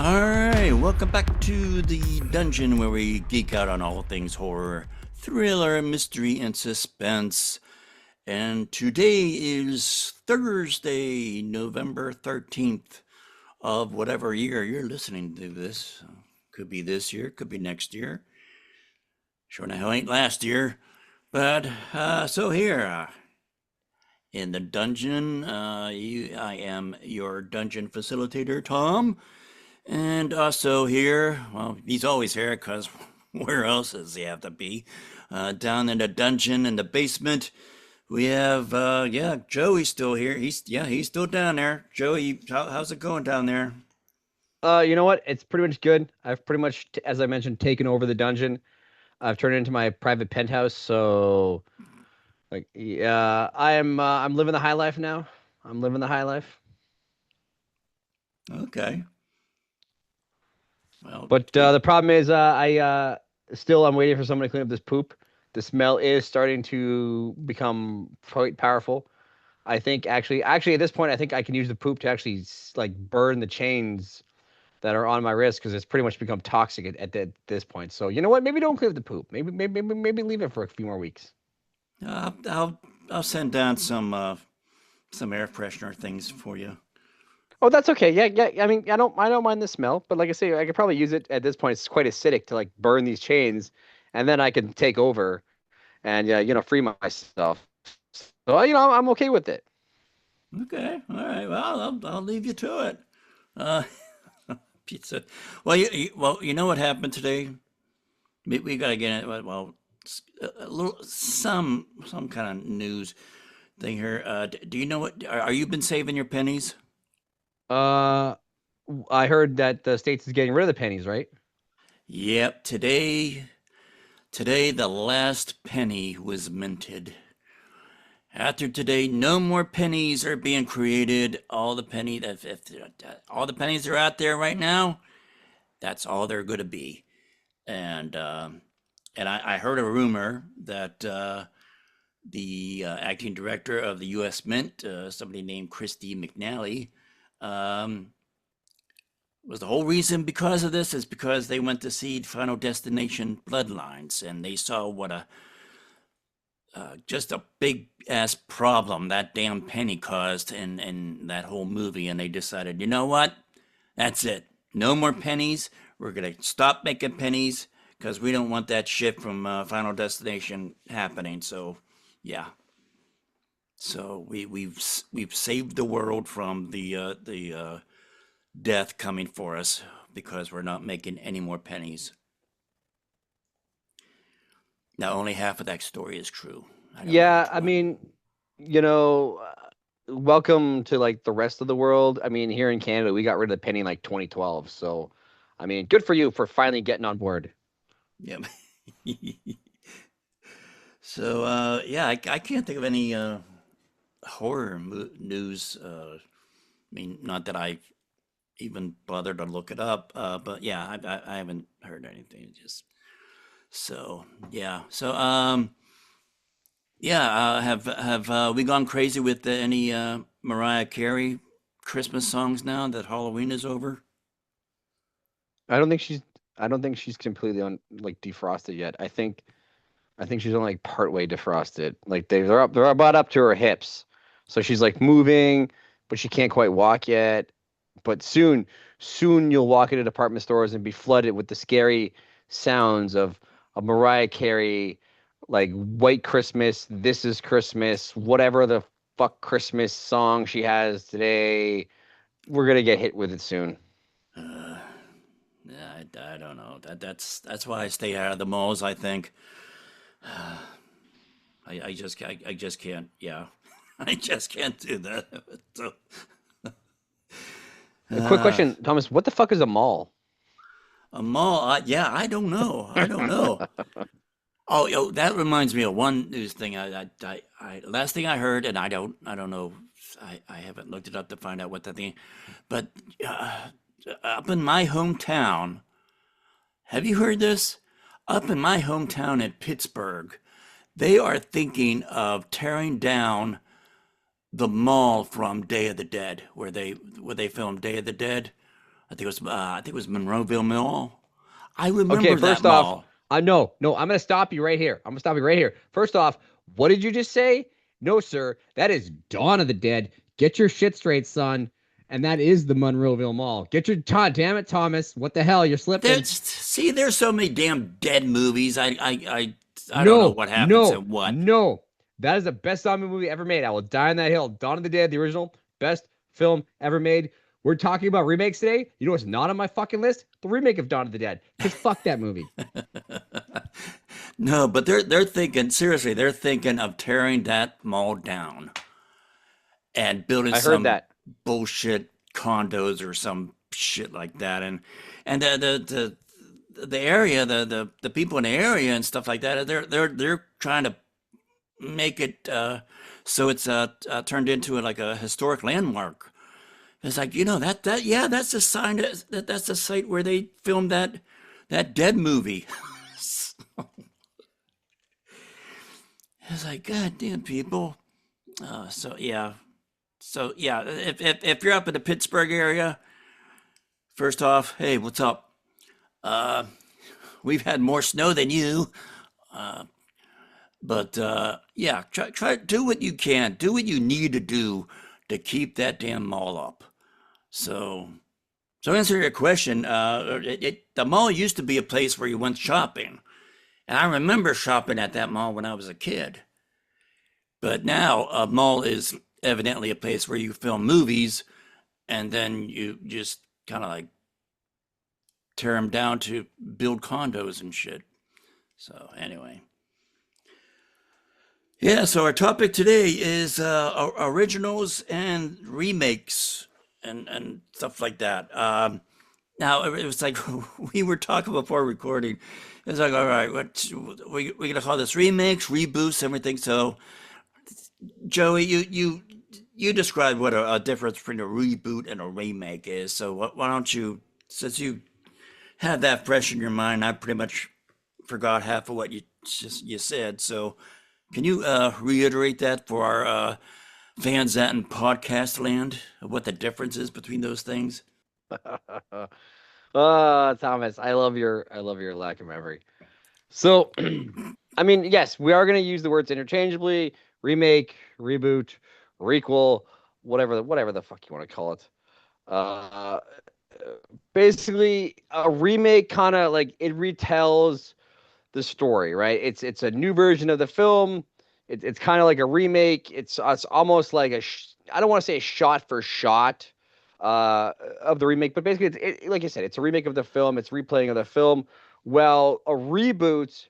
Alright, welcome back to the dungeon where we geek out on all things horror, thriller, mystery, and suspense. And today is Thursday, November 13th of whatever year you're listening to this. Could be this year, could be next year. Sure now hell ain't last year. But, so here, in the dungeon, I am your dungeon facilitator, Tom. And also here, well, he's always here because where else does he have to be? Down in the dungeon in the basement, we have, Joey's still here. He's still down there. Joey, how's it going down there? You know what? It's pretty much good. I've pretty much, as I mentioned, taken over the dungeon. I've turned it into my private penthouse. So, like, yeah, I'm living the high life now. I'm living the high life. Okay. Well, But the problem is, I'm waiting for someone to clean up this poop. The smell is starting to become quite powerful. I think actually at this point, I think I can use the poop to actually like burn the chains that are on my wrist because it's pretty much become toxic at this point. So you know what? Maybe don't clean up the poop. Maybe leave it for a few more weeks. I'll send down some air freshener things for you. Oh, that's okay. Yeah. I mean, I don't mind the smell, but like I say, I could probably use it at this point. It's quite acidic to like burn these chains, and then I can take over and free myself. So I'm okay with it. Okay, all right. Well, I'll leave you to it. Uh, pizza. Well, you know what happened today? We gotta get it. Well, a little some kind of news thing here. Do you know what? Are you been saving your pennies? Uh, I heard that the states is getting rid of the pennies, right? Yep. Today the last penny was minted. After today, no more pennies are being created. All the all the pennies that are out there right now, that's all they're going to be. And I heard a rumor that the acting director of the U.S. Mint, somebody named Christy McNally, um, was the whole reason because of this is because they went to see Final Destination Bloodlines and they saw what a just a big ass problem that damn penny caused in that whole movie, and they decided, you know what? That's it. No more pennies. We're gonna stop making pennies because we don't want that shit from Final Destination happening. So, yeah. So we've saved the world from the death coming for us because we're not making any more pennies. Now, only half of that story is true. I don't know Yeah, which I one. mean, welcome to like the rest of the world. I mean, here in Canada, we got rid of the penny in like 2012. So, I mean, good for you for finally getting on board. Yep. So, yeah, I can't think of any horror news. I mean, not that I even bothered to look it up, but yeah, I haven't heard anything. Just so, yeah. So, yeah, have we gone crazy with any Mariah Carey Christmas songs now that Halloween is over? I don't think she's I don't think she's completely on like defrosted yet. I think she's only like partway defrosted. Like they're about up to her hips. So she's like moving, but she can't quite walk yet. But soon you'll walk into department stores and be flooded with the scary sounds of Mariah Carey, like White Christmas, This Is Christmas, whatever the fuck Christmas song she has today. We're gonna get hit with it soon. Uh, yeah, I don't know. That's why I stay out of the malls. I think. I just can't. Yeah, I just can't do that. So, A quick uh, question, Thomas, what the fuck is a mall? a mall? Yeah, I don't know. I don't know. Oh, yo, that reminds me of one news thing. Last thing I heard, and I don't know. I haven't looked it up to find out what that thing. But uh, up in my hometown, have you heard this? Up in my hometown in Pittsburgh, they are thinking of tearing down the mall from Day of the Dead, where they filmed Day of the Dead. I think it was Monroeville Mall. I Okay, remember that first off, mall. no, I'm gonna stop you right here. I'm gonna stop you right here. First off, what did you just say? No, sir, that is Dawn of the Dead. Get your shit straight, son. And that is the Monroeville Mall. Get your damn it, Thomas. What the hell? You're slipping. There's so many damn dead movies. I don't know No, what happens no, and what. no. That is the best zombie movie ever made. I will die on that hill. Dawn of the Dead, the original, best film ever made. We're talking about remakes today. You know what's not on my fucking list? The remake of Dawn of the Dead. Because fuck that movie. No, but they're thinking seriously. They're thinking of tearing that mall down and building I heard some that. bullshit condos or some shit like that. And the area, the people in the area and stuff like that, they're trying to make it so it's turned into like a historic landmark. It's like, that yeah, that's the sign that's the site where they filmed that dead movie. It's like, God damn people. So yeah. So yeah, if you're up in the Pittsburgh area, first off, hey, what's up? Uh, we've had more snow than you, but yeah, try do what you can, do what you need to do to keep that damn mall up. So to answer your question, the mall used to be a place where you went shopping, and I remember shopping at that mall when I was a kid. But now a mall is evidently a place where you film movies, and then you just kind of like tear them down to build condos and shit. So anyway, yeah. So our topic today is originals and remakes and stuff like that. Now it was like we were talking before recording. It's like, all right, we gonna call this remakes, reboots, everything. So Joey, you described what a difference between a reboot and a remake is. So why don't you, since you have that fresh in your mind, I pretty much forgot half of what you said. So can you reiterate that for our fans out in podcast land of what the difference is between those things? Oh, Thomas, I love your lack of memory. So, I mean, yes, we are going to use the words interchangeably: remake, reboot, requel, whatever the fuck you want to call it. Uh, Basically, a remake kind of like it retells the story, right? It's a new version of the film. It's kind of like a remake. It's almost like I don't want to say a shot for shot of the remake, but basically, like I said, it's a remake of the film. It's replaying of the film. Well, a reboot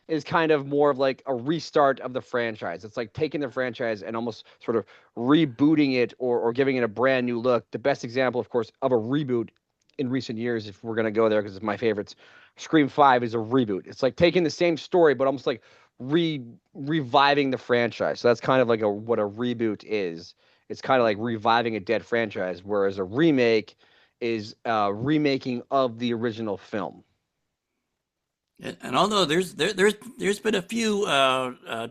is kind of more of like a restart of the franchise. It's like taking the franchise and almost sort of rebooting it or giving it a brand new look. The best example, of course, of a reboot in recent years, if we're gonna go there, because it's my favorites, Scream 5 is a reboot. It's like taking the same story, but almost like reviving the franchise. So that's kind of like what a reboot is. It's kind of like reviving a dead franchise, whereas a remake is remaking of the original film. And although there's been a few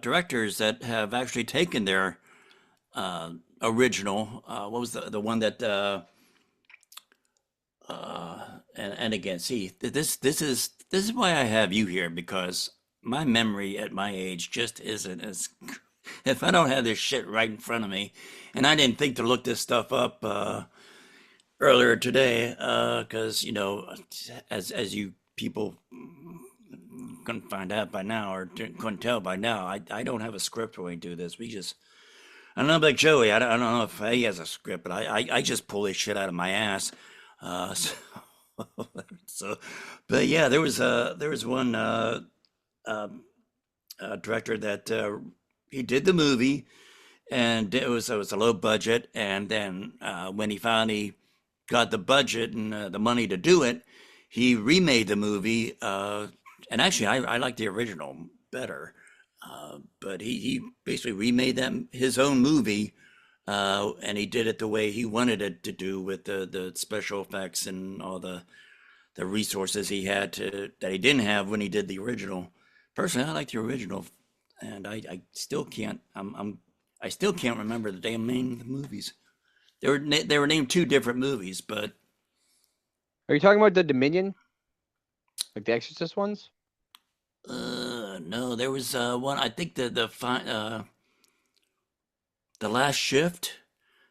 directors that have actually taken their original, what was the one that and again, see, this is why I have you here, because my memory at my age just isn't as if I don't have this shit right in front of me, and I didn't think to look this stuff up earlier today, because as you people couldn't find out by now or couldn't tell by now, I don't have a script when we do this. I don't know, like Joey, I don't know if he has a script, but I just pull this shit out of my ass. So, so, but yeah, there was one um, director that he did the movie, and it was a low budget, and then when he finally got the budget and the money to do it, he remade the movie. And actually, I like the original better. But he basically remade that his own movie, and he did it the way he wanted it to do with the special effects and all the resources he had to that he didn't have when he did the original. Personally, I like the original, and I still can't. I still can't remember the damn name of the movies. They were named two different movies, but Are you talking about the Dominion, like the Exorcist ones? No, there was one. I think the last shift,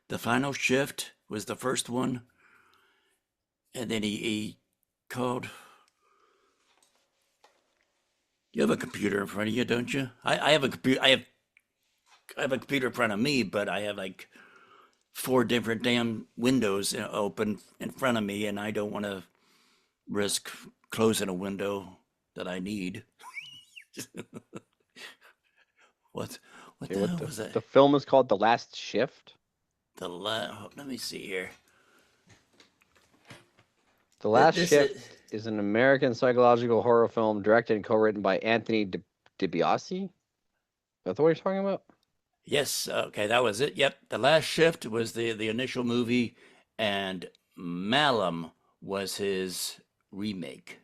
the final shift was the first one, and then he called. You have a computer in front of you, don't you? I have a computer. I have a computer in front of me, but I have like four different damn windows open in front of me, and I don't want to risk closing a window that I need. What what Okay, the what hell was that? the film is called The Last Shift. Let me see here. The Last This is Shift is an American psychological horror film directed and co-written by Anthony DiBiase. That's what you're talking about? yes, okay, that was it. Yep, the last shift was the initial movie, and Malum was his remake,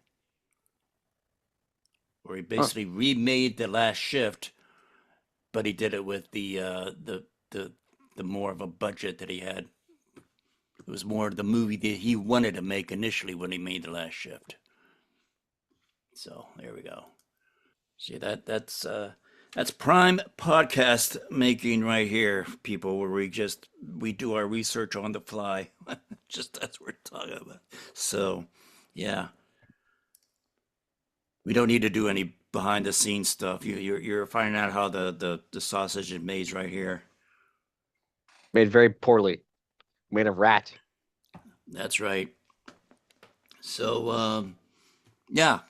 where he Huh. basically remade the last shift, but he did it with the the more of a budget that he had. It was more the movie that he wanted to make initially when he made the last shift. So there we go. See that's prime podcast making right here, people, where we do our research on the fly. Just that's what we're talking about. So yeah, we don't need to do any behind the scenes stuff. You're finding out how the sausage is made right here. Made very poorly. Made of rat. That's right. So yeah,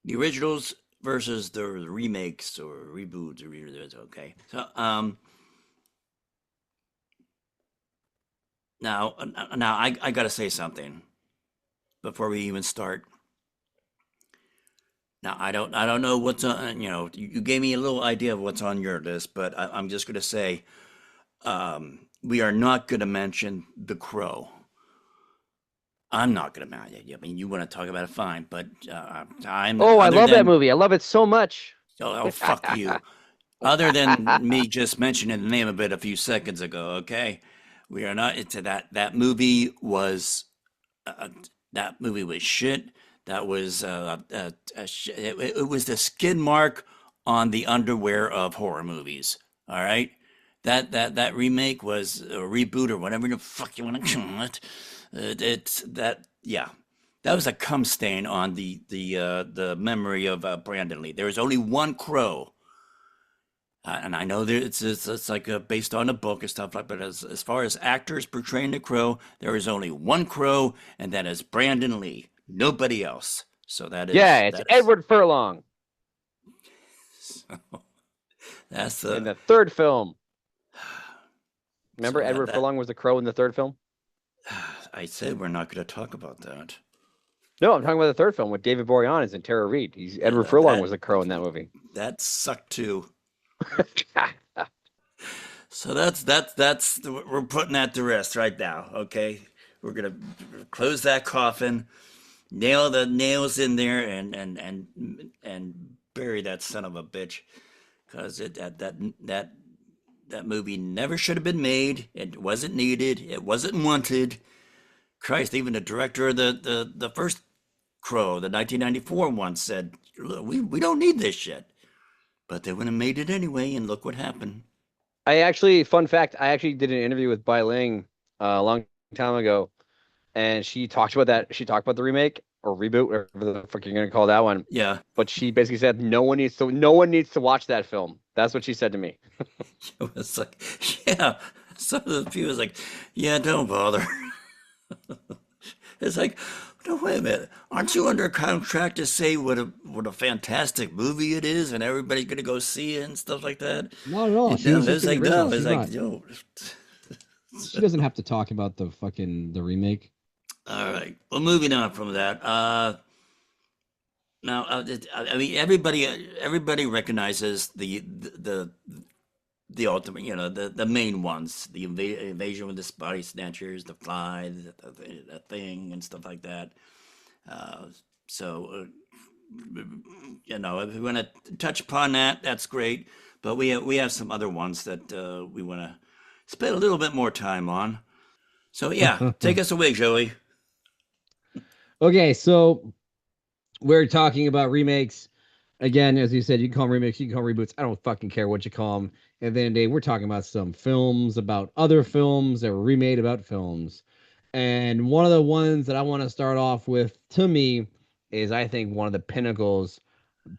the originals versus the remakes or reboots or okay. So now I gotta say something before we even start. Now I don't know what's on. You gave me a little idea of what's on your list, but I'm just gonna say we are not gonna mention The Crow. I'm not gonna mention it. I mean, you want to talk about it, fine, but I'm Oh, I other love that than movie. I love it so much. oh fuck you. Other than me just mentioning the name of it a few seconds ago, okay? We are not into that. Uh, that movie was shit. That was it was the skid mark on the underwear of horror movies. All right, that remake was a reboot or whatever the fuck you want to call it. It's that yeah. That was a cum stain on the memory of Brandon Lee. There was only one crow, and I know that it's like based on a book and stuff like. But as far as actors portraying the crow, there is only one crow, and that is Brandon Lee. Nobody else. So that Yeah, is it's that is Edward Furlong so that's in the the third film. Remember so Edward that Furlong was the crow in the third film? I said we're not going to talk about that. No, I'm talking about the third film with David Boreanaz and Tara Reid. He's Yeah, Edward Furlong was the crow in that movie. that sucked too. So that's we're putting that to rest right now. Okay, we're gonna close that coffin, nail the nails in there, and bury that son of a bitch, because that movie never should have been made. It wasn't needed. It wasn't wanted. Christ, even the director of the first Crow, the 1994 one, said, "Look, we don't need this shit." But they went and made it anyway, and look what happened. Fun fact, I actually did an interview with Bai Ling a long time ago, and she talked about that. She talked about the remake or reboot, whatever the fuck you're gonna call that one. Yeah, But she basically said no one needs to watch that film. That's what she said to me. it was like, yeah. Some of the people was like, yeah, don't bother. It's like, no, wait a minute. Aren't you under contract to say what a fantastic movie it is, and everybody's gonna go see it and stuff like that? Not at all. And She no, was just it's the like original. no, it's She's like not. yo. She doesn't have to talk about the remake. All right. Well, moving on from that. Now, I mean, everybody recognizes the ultimate, the main ones, the invasion with the body snatchers, the fly, the thing, and stuff like that. Uh, so, if we want to touch upon that, that's great. But we have some other ones that we want to spend a little bit more time on. So yeah, take us away, Joey. Okay, so we're talking about remakes. Again, as you said, you can call them remakes, you can call them reboots. I don't fucking care what you call them. At the end of the day, we're talking about some films about other films that were remade about films. And one of the ones that I want to start off with, to me, is I think one of the pinnacles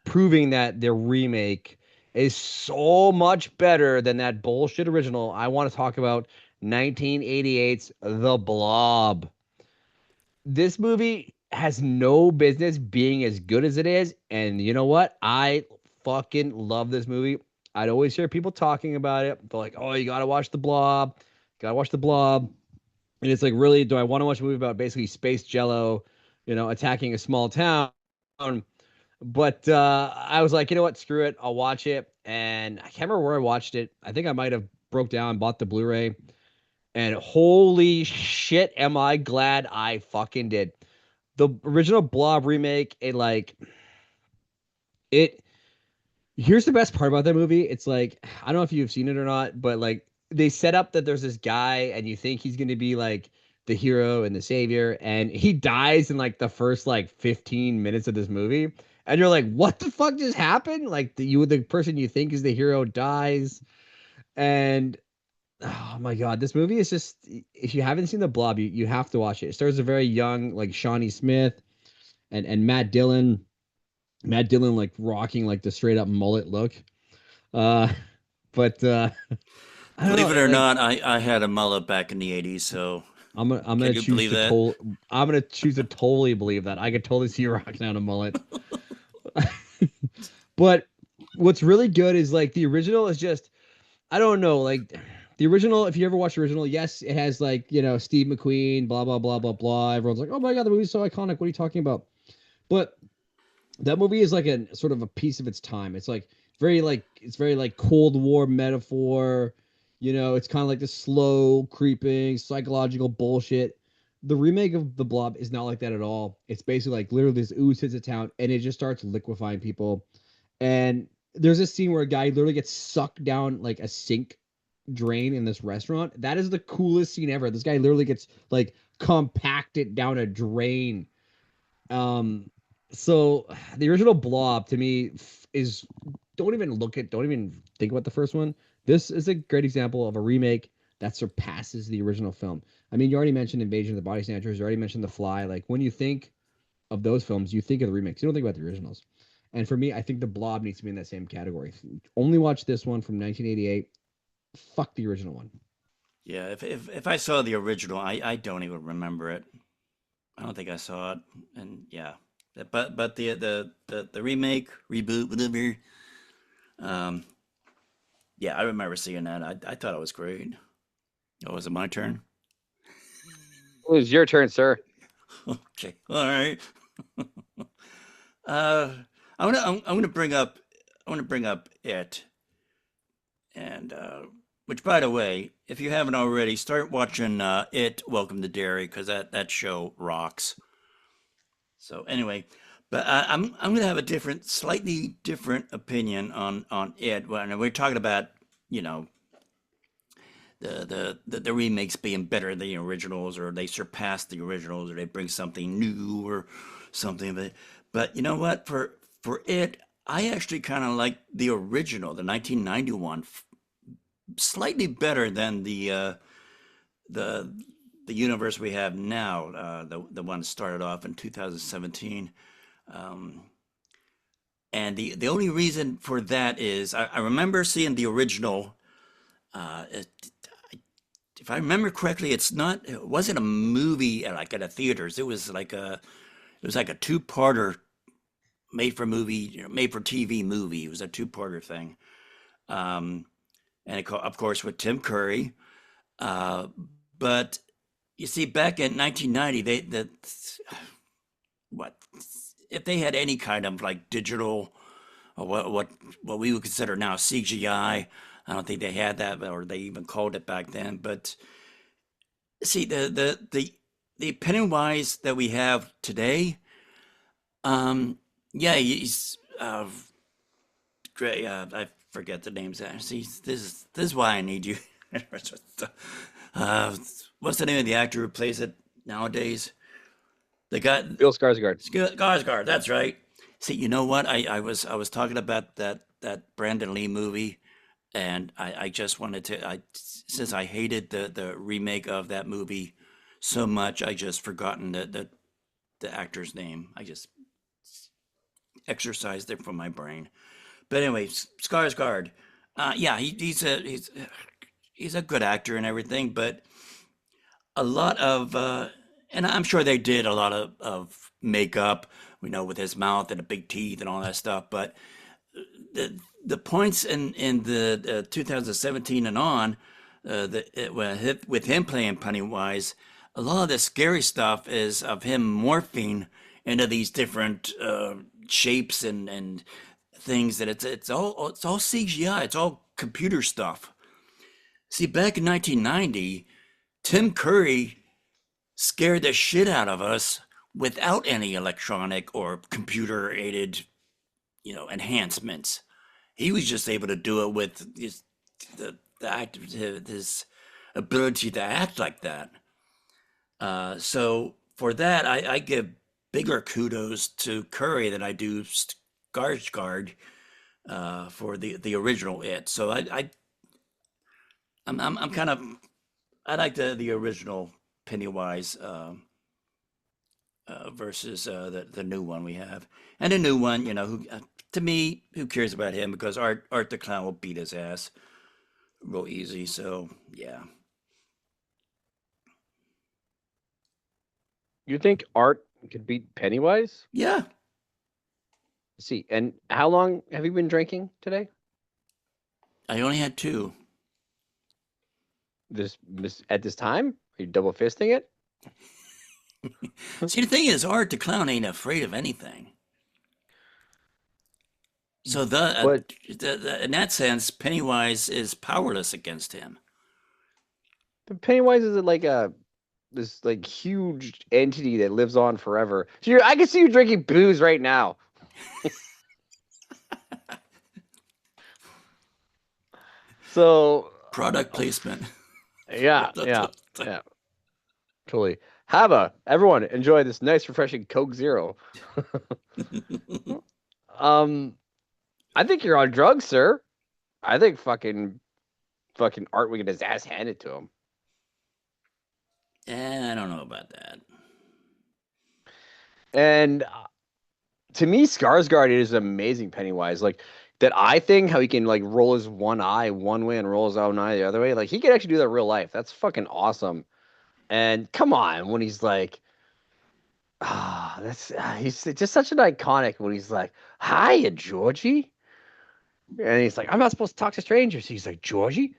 proving that their remake is so much better than that bullshit original. I want to talk about 1988's The Blob. This movie has no business being as good as it is. And you know what? I fucking love this movie. I'd always hear people talking about it. They're like, oh, you got to watch The Blob. Got to watch The Blob. And it's like, really, do I want to watch a movie about basically space jello, attacking a small town? But I was like, you know what? Screw it. I'll watch it. And I can't remember where I watched it. I think I might have broke down, bought the Blu-ray. And holy shit, am I glad I fucking did. The original Blob remake, it here's the best part about that movie. It's like, I don't know if you've seen it or not, but like they set up that there's this guy and you think he's gonna be like the hero and the savior, and he dies in like the first like 15 minutes of this movie. And you're like, what the fuck just happened? Like the person you think is the hero dies. And oh my god, this movie is just, if you haven't seen The Blob, you have to watch it. It stars a very young like Shawnee Smith and Matt Dillon. Matt Dillon like rocking like the straight up mullet look. Uh but I don't Believe know, it it, or like not, I had a mullet back in the 80s, so I'm gonna can you choose believe to that? I'm gonna choose to totally believe that. I could totally see you rocking out a mullet. But what's really good is like the original is just, I don't know, like the original, if you ever watch the original, yes, it has like, Steve McQueen, blah blah blah blah blah. Everyone's like, oh my god, the movie's so iconic. What are you talking about? But that movie is like a sort of a piece of its time. It's very like Cold War metaphor. It's kind of like the slow creeping psychological bullshit. The remake of The Blob is not like that at all. It's basically like literally this ooze hits a town and it just starts liquefying people. And there's a scene where a guy literally gets sucked down like a sink drain in this restaurant. That is the coolest scene ever. This guy literally gets like compacted down a drain. um, so the original Blob to me is, don't even think about the first one. This is a great example of a remake that surpasses the original film. I mean, you already mentioned Invasion of the Body Snatchers, you already mentioned The Fly. Like when you think of those films, you think of the remakes. You don't think about the originals. And for me, I think The Blob needs to be in that same category. Only watch this one from 1988. Fuck the original one. Yeah, if I saw the original, I don't even remember it. I don't think I saw it, and yeah, but the remake, reboot, whatever. Um, yeah, I remember seeing that. I thought it was great. Oh, was it my turn? It was your turn, sir. Okay, all right. Uh, I'm gonna bring up it, and which, by the way, if you haven't already, start watching it. Welcome to Derry, because that show rocks. So anyway, but I'm gonna have a slightly different opinion on it. When we're talking about, you know, the remakes being better than the originals, or they surpass the originals, or they bring something new or something. But you know what? For it, I actually kind of like the original, the 1991, slightly better than the the universe we have now. The one started off in 2017. Um, and the only reason for that is I remember seeing the original. It, if I remember correctly, it wasn't a movie like at a theaters. It was like a two-parter made for movie, made for TV movie. It was a two-parter thing. Um, and of course with Tim Curry. Uh, but you see, back in 1990, what if they had any kind of like digital, or what we would consider now CGI. I don't think they had that, or they even called it back then. But see, the Pennywise that we have today, um, yeah, he's great. I forget the names. See, this is why I need you. uh, what's the name of the actor who plays it nowadays? The guy, Bill Skarsgård. Skarsgård. That's right. See, you know what? I was talking about that Brandon Lee movie, and I just wanted to. Since I hated the remake of that movie so much, I just forgotten the actor's name. I just exercised it from my brain. But anyway, Skarsgård. Yeah, he's a good actor and everything, but a lot of and I'm sure they did a lot of makeup, with his mouth and the big teeth and all that stuff. But the points in the 2017 and on, with him playing Pennywise, a lot of the scary stuff is of him morphing into these different shapes and things that it's all CGI, it's all computer stuff. See, back in 1990, Tim Curry scared the shit out of us without any electronic or computer aided, enhancements. He was just able to do it with his ability to act like that. So for that, I give bigger kudos to Curry than I do Skarsgård for the original It. So I'm kind of I like the original Pennywise versus the new one we have, and the new one, who to me, who cares about him, because Art the Clown will beat his ass real easy. So yeah, You think Art could beat Pennywise? yeah. Let's see. And how long have you been drinking today? I only had two. This at this time? Are you double fisting it? See, the thing is, Art the Clown ain't afraid of anything. So But in that sense, Pennywise is powerless against him. Pennywise is like this like huge entity that lives on forever. So I can see you drinking booze right now. So Product placement. yeah, totally. Everyone enjoy this nice, refreshing Coke Zero. I think you're on drugs, sir. I think fucking Art would get his ass handed to him. I don't know about that. And to me, Skarsgård is amazing Pennywise. Like that eye thing, how he can like roll his one eye one way and roll his own eye the other way. Like he can actually do that in real life. That's fucking awesome. And come on, when he's like, he's just such an iconic when he's like, "Hiya, Georgie," and he's like, "I'm not supposed to talk to strangers." He's like, "Georgie,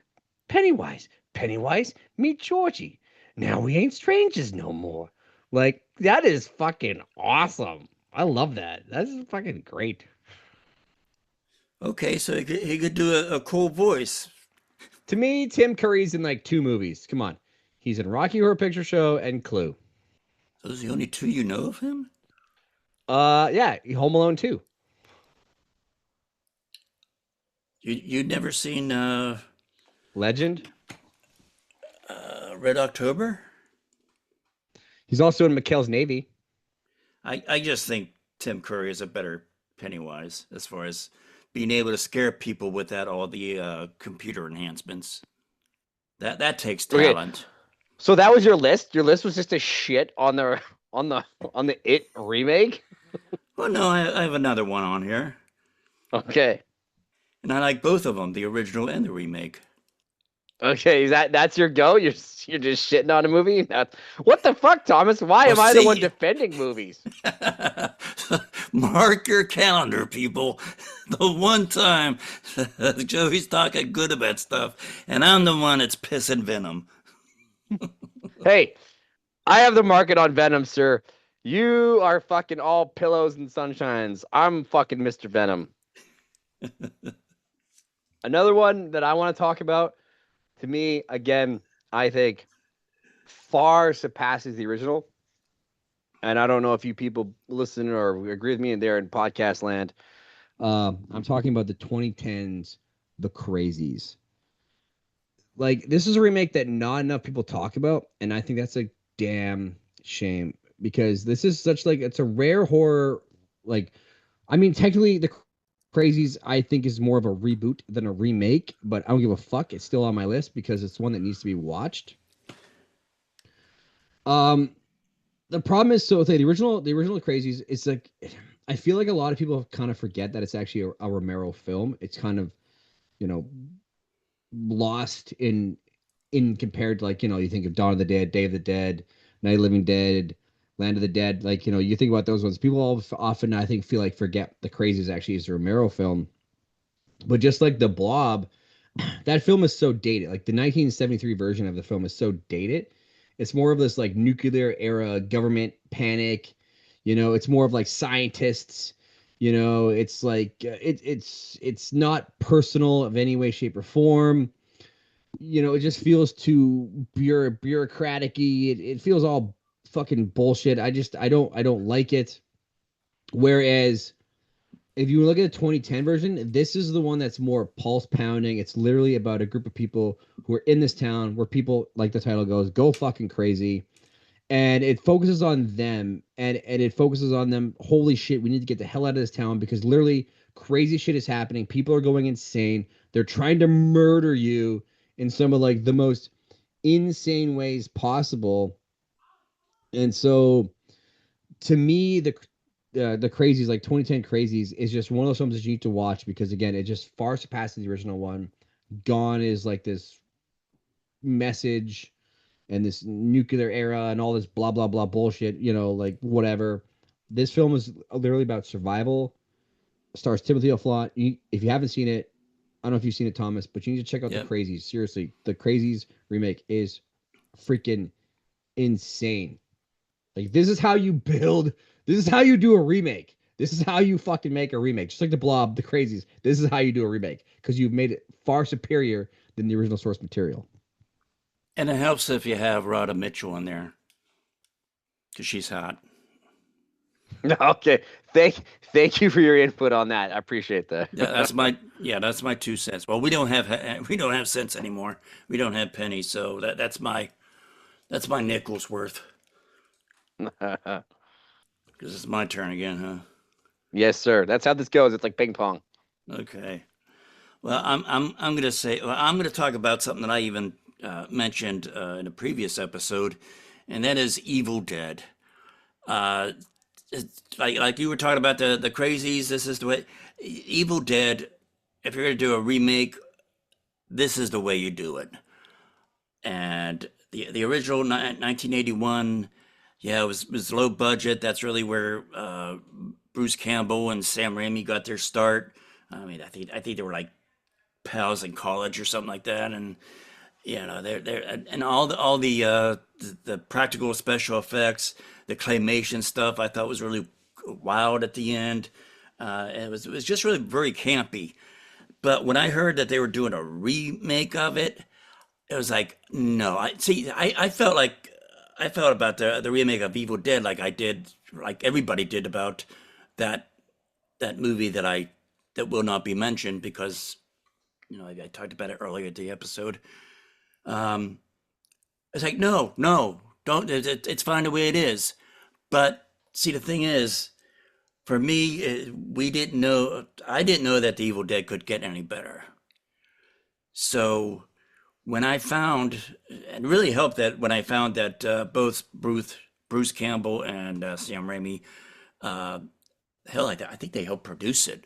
Pennywise, meet Georgie. Now we ain't strangers no more." Like that is fucking awesome. I love that. That's fucking great. Okay, so he could do a cool voice. To me, Tim Curry's in like two movies. Come on. He's in Rocky Horror Picture Show and Clue. Those are the only two you know of him? Yeah, Home Alone 2. You'd never seen Legend. Red October? He's also in McHale's Navy. I just think Tim Curry is a better Pennywise as far as being able to scare people without all the computer enhancements. That takes talent. Okay. So that was your list? Your list was just a shit on the It remake? Well, no, I have another one on here, Okay. and I like both of them, the original and the remake. Okay, that's your go? You're just shitting on a movie? What the fuck, Thomas? Why am I the one defending movies? Mark your calendar, people. The one time Joey's talking good about stuff, and I'm the one that's pissing Venom. Hey, I have the market on Venom, sir. You are fucking all pillows and sunshines. I'm fucking Mr. Venom. Another one that I want to talk about, to me, again, I think far surpasses the original. And I don't know if you people listen or agree with me in there in podcast land. I'm talking about the 2010s, The Crazies. Like, this is a remake that not enough people talk about, and I think that's a damn shame. because this is such like it's a rare horror. Like, I mean, technically, the Crazies I think is more of a reboot than a remake, but I don't give a fuck. It's still on my list because it's one that needs to be watched. Um, the problem is, so the original Crazies, it's like I feel like a lot of people kind of forget that it's actually a Romero film. It's kind of, you know, lost in compared to, like, you think of Dawn of the Dead, Day of the Dead, Night of the Living Dead, Land of the Dead. Like, you think about those ones. People often, I think, feel like forget the Crazies actually is a Romero film. But just like the Blob, that film is so dated. Like the 1973 version of the film is so dated. It's more of this like nuclear era government panic. It's more of like scientists. It's like it's not personal of any way, shape, or form. It just feels too bureaucratic-y. It feels all fucking bullshit. I don't like it. Whereas if you look at the 2010 version, this is the one that's more pulse pounding. It's literally about a group of people who are in this town where people, like the title goes, go fucking crazy. And it focuses on them, and it focuses on them. Holy shit, we need to get the hell out of this town because literally crazy shit is happening. People are going insane. They're trying to murder you in some of like the most insane ways possible. And so to me, the Crazies, like 2010 Crazies, is just one of those films that you need to watch because again, it just far surpasses the original one. Gone is like this message and this nuclear era and all this blah blah blah bullshit, like whatever. This film is literally about survival. Stars Timothy Olyphant. If you haven't seen it, I don't know if you've seen it, Thomas, but you need to check out Yep. The Crazies. Seriously, The Crazies remake is freaking insane. Like, this is how you build. This is how you do a remake. This is how you fucking make a remake. Just like The Blob, The Crazies. This is how you do a remake because you've made it far superior than the original source material. And it helps if you have Rhoda Mitchell in there because she's hot. Okay. Thank you for your input on that. I appreciate that. That's my 2 cents. Well, we don't have cents anymore. We don't have pennies, so that's my nickel's worth. Because it's my turn again, huh? Yes, sir. That's how this goes. It's like ping pong. Okay. Well, I'm gonna talk about something that I even mentioned in a previous episode, and that is Evil Dead. Uh, like you were talking about the crazies. This is the way Evil Dead. If you're gonna do a remake, this is the way you do it. And the original 1981, yeah, it was low budget. That's really where Bruce Campbell and Sam Raimi got their start. I mean, I think they were like pals in college or something like that, and they're and all the practical special effects, the claymation stuff, I thought was really wild at the end. It was just really very campy. But when I heard that they were doing a remake of it, it was like, no. I felt like I felt about the remake of Evil Dead like I did, like everybody did about that movie that will not be mentioned because I talked about it earlier in the episode. Um, it's like, no, don't. It's fine the way it is. But see, the thing is, for me, we didn't know. I didn't know that the Evil Dead could get any better. So when I found, it really helped that when I found that both Bruce Campbell and Sam Raimi, uh, hell, I think they helped produce it,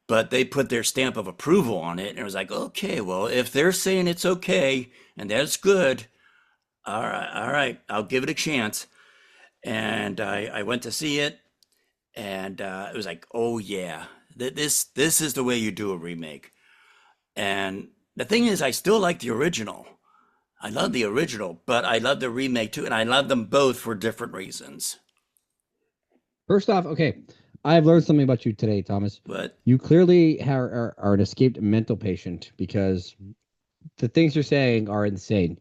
but they put their stamp of approval on it, and it was like, okay, well, if they're saying it's okay and that's good, all right, I'll give it a chance. And I went to see it, and it was like, oh yeah, this is the way you do a remake. And the thing is, I still like the original. I love the original, but I love the remake too, and I love them both for different reasons. First off, okay, I've learned something about you today, Thomas. But You clearly are an escaped mental patient because the things you're saying are insane.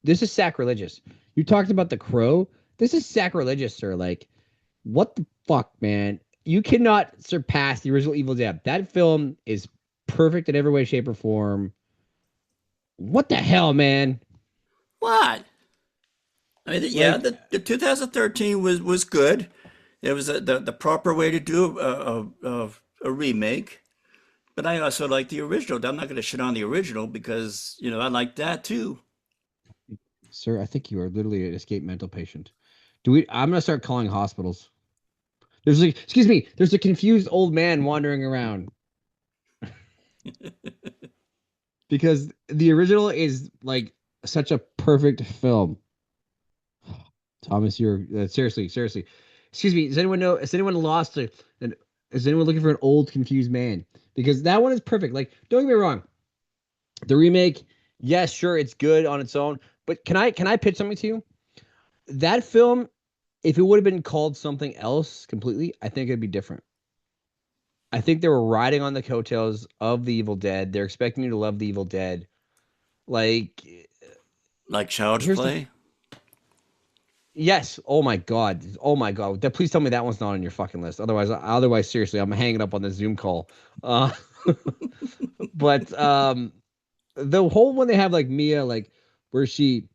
This is sacrilegious. You talked about The Crow. This is sacrilegious, sir. Like, what the fuck, man? You cannot surpass the original Evil Dead. That film is perfect in every way, shape, or form. What the hell, man? what? I mean, yeah, Like, the 2013 was good. It was the proper way to do a remake. But I also like the original. I'm not going to shit on the original because, I like that too. sir, I think you are literally an escaped mental patient. Do we? I'm gonna start calling hospitals. There's like, excuse me, there's a confused old man wandering around because the original is like such a perfect film. Thomas, you're seriously, seriously. Excuse me. Does anyone know? Has anyone lost a? An, is anyone looking for an old confused man? Because that one is perfect. Like, don't get me wrong. The remake, yes, sure, it's good on its own. But can I pitch something to you? That film, if it would have been called something else completely, I think it'd be different. I think they were riding on the coattails of the Evil Dead. They're expecting you to love the Evil Dead. Like, Like Child's here's the Play. yes. Oh my God. Oh my God. Please tell me that one's not on your fucking list. Otherwise, seriously, I'm hanging up on the Zoom call. Uh, but the whole one they have like Mia, like where she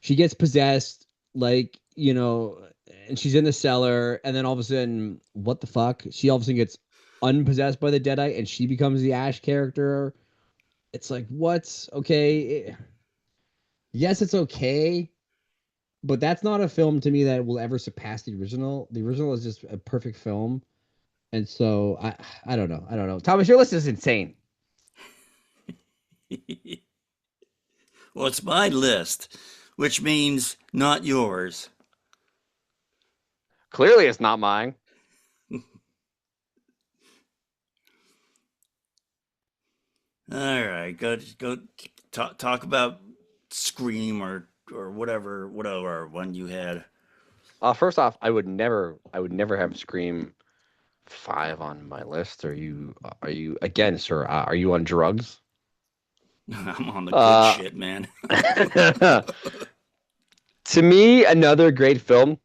gets possessed, like and she's in the cellar, and then all of a sudden, what the fuck? She all of a sudden gets unpossessed by the Deadite, and she becomes the Ash character. It's like, what? Okay, yes, it's okay, but that's not a film to me that will ever surpass the original. The original is just a perfect film, and so I don't know. I don't know. Thomas, your list is insane. Well, it's my list, which means not yours. Clearly, it's not mine. All right, go talk about Scream or whatever one you had. First off, I would never have Scream 5 on my list. Are you again, sir? Are you on drugs? I'm on the good Uh, shit, man. to me, another great film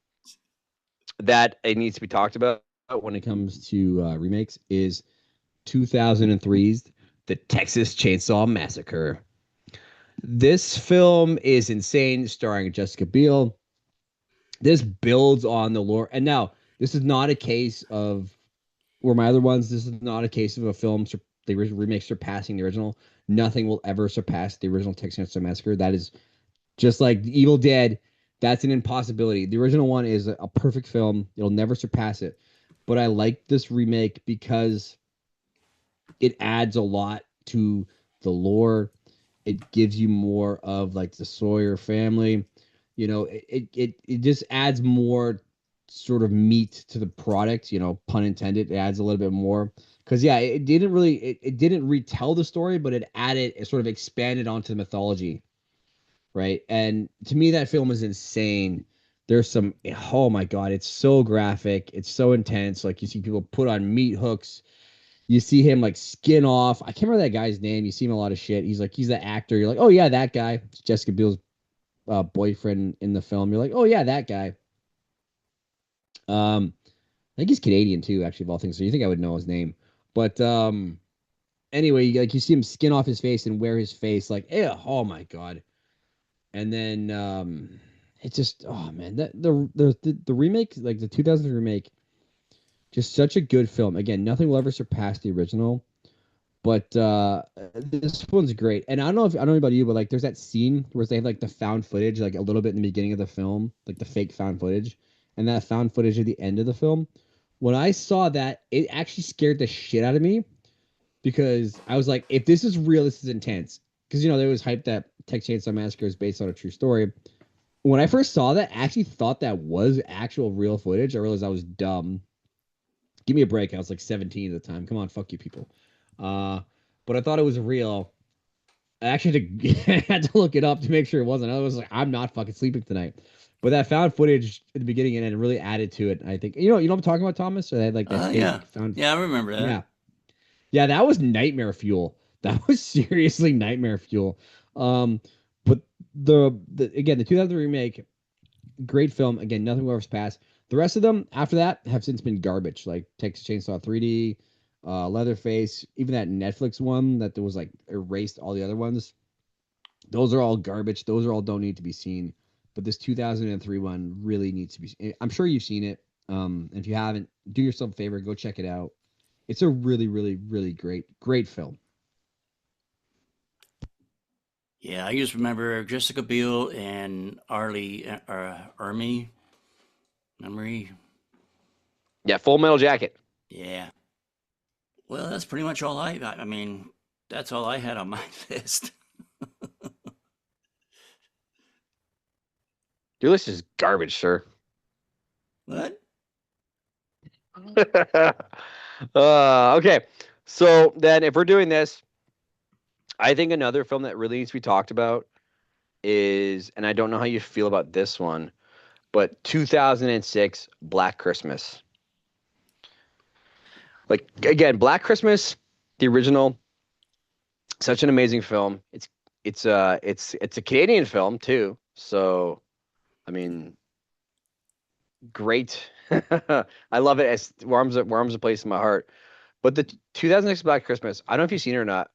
that it needs to be talked about when it comes to remakes is 2003's The Texas Chainsaw Massacre. This film is insane, starring Jessica Biel. This builds on the lore. And now, this is not a case of where my other ones, this is not a case of a film, the remake surpassing the original. Nothing will ever surpass the original Texas Chainsaw Massacre. That is just like Evil Dead. That's an impossibility. The original one is a perfect film. It'll never surpass it. But I like this remake because it adds a lot to the lore. It gives you more of like the Sawyer family. It just adds more sort of meat to the product, pun intended. It adds a little bit more. Because yeah, it didn't retell the story, but it sort of expanded onto the mythology, right? And to me, that film is insane. There's some, oh my God, it's so graphic. It's so intense. Like you see people put on meat hooks. You see him like skin off. I can't remember that guy's name. You see him a lot of shit. He's the actor. You're like, oh yeah, that guy. It's Jessica Biel's boyfriend in the film. You're like, oh yeah, that guy. I think he's Canadian too, actually, of all things. So you think I would know his name. But anyway, like you see him skin off his face and wear his face like, oh my God. And then it's just, oh man, that the remake, like the 2000 remake, just such a good film. Again, nothing will ever surpass the original. But this one's great. And I don't know about you, but like there's that scene where they have like the found footage, like a little bit in the beginning of the film, like the fake found footage, and that found footage at the end of the film. When I saw that, it actually scared the shit out of me because I was like, if this is real, this is intense. Because there was hype that Texas Chainsaw Massacre is based on a true story. When I first saw that, I actually thought that was actual real footage. I realized I was dumb. Give me a break. I was like 17 at the time. Come on, fuck you people. Uh, but I thought it was real. I actually had to look it up to make sure it wasn't. I was like, I'm not fucking sleeping tonight. But that found footage at the beginning and it really added to it. I think you know what I'm talking about, Thomas. So they had like that Yeah, fake found. yeah, I remember that. Yeah, yeah, that was nightmare fuel. That was seriously nightmare fuel. Um, but the again the 2000 remake, great film. Again, nothing will ever pass. The rest of them after that have since been garbage. Like Texas Chainsaw 3D, Leatherface, even that Netflix one that there was like erased all the other ones. Those are all garbage. Those are all don't need to be seen. but this 2003 one really needs to be. I'm sure you've seen it. If you haven't, do yourself a favor, go check it out. It's a really, really, really great film. Yeah, I just remember Jessica Biel and Army Memory. Yeah, Full Metal Jacket. Yeah. Well, that's pretty much all I mean, that's all I had on my list. Your list is garbage, sir. What? Okay, so then if we're doing this, I think another film that really needs to be talked about is, and I don't know how you feel about this one, but 2006 Black Christmas. Like, again, Black Christmas, the original, such an amazing film. It's a Canadian film too, so I mean, great. I love it. As warms a place in my heart. But the 2006 Black Christmas, I don't know if you've seen it or not.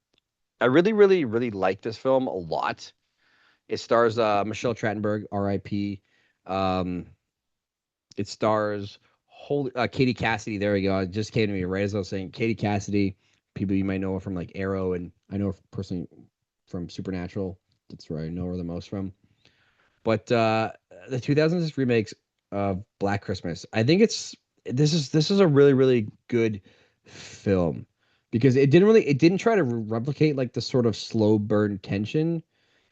I really, really, really like this film a lot. It stars Michelle Trachtenberg, R.I.P. It stars Katie Cassidy. There we go. It just came to me right as I was saying. Katie Cassidy, people you might know her from like Arrow, and I know her personally from Supernatural. That's where I know her the most from. But the 2006 remakes of Black Christmas, I think this is a really, really good film because it didn't try to replicate like the sort of slow burn tension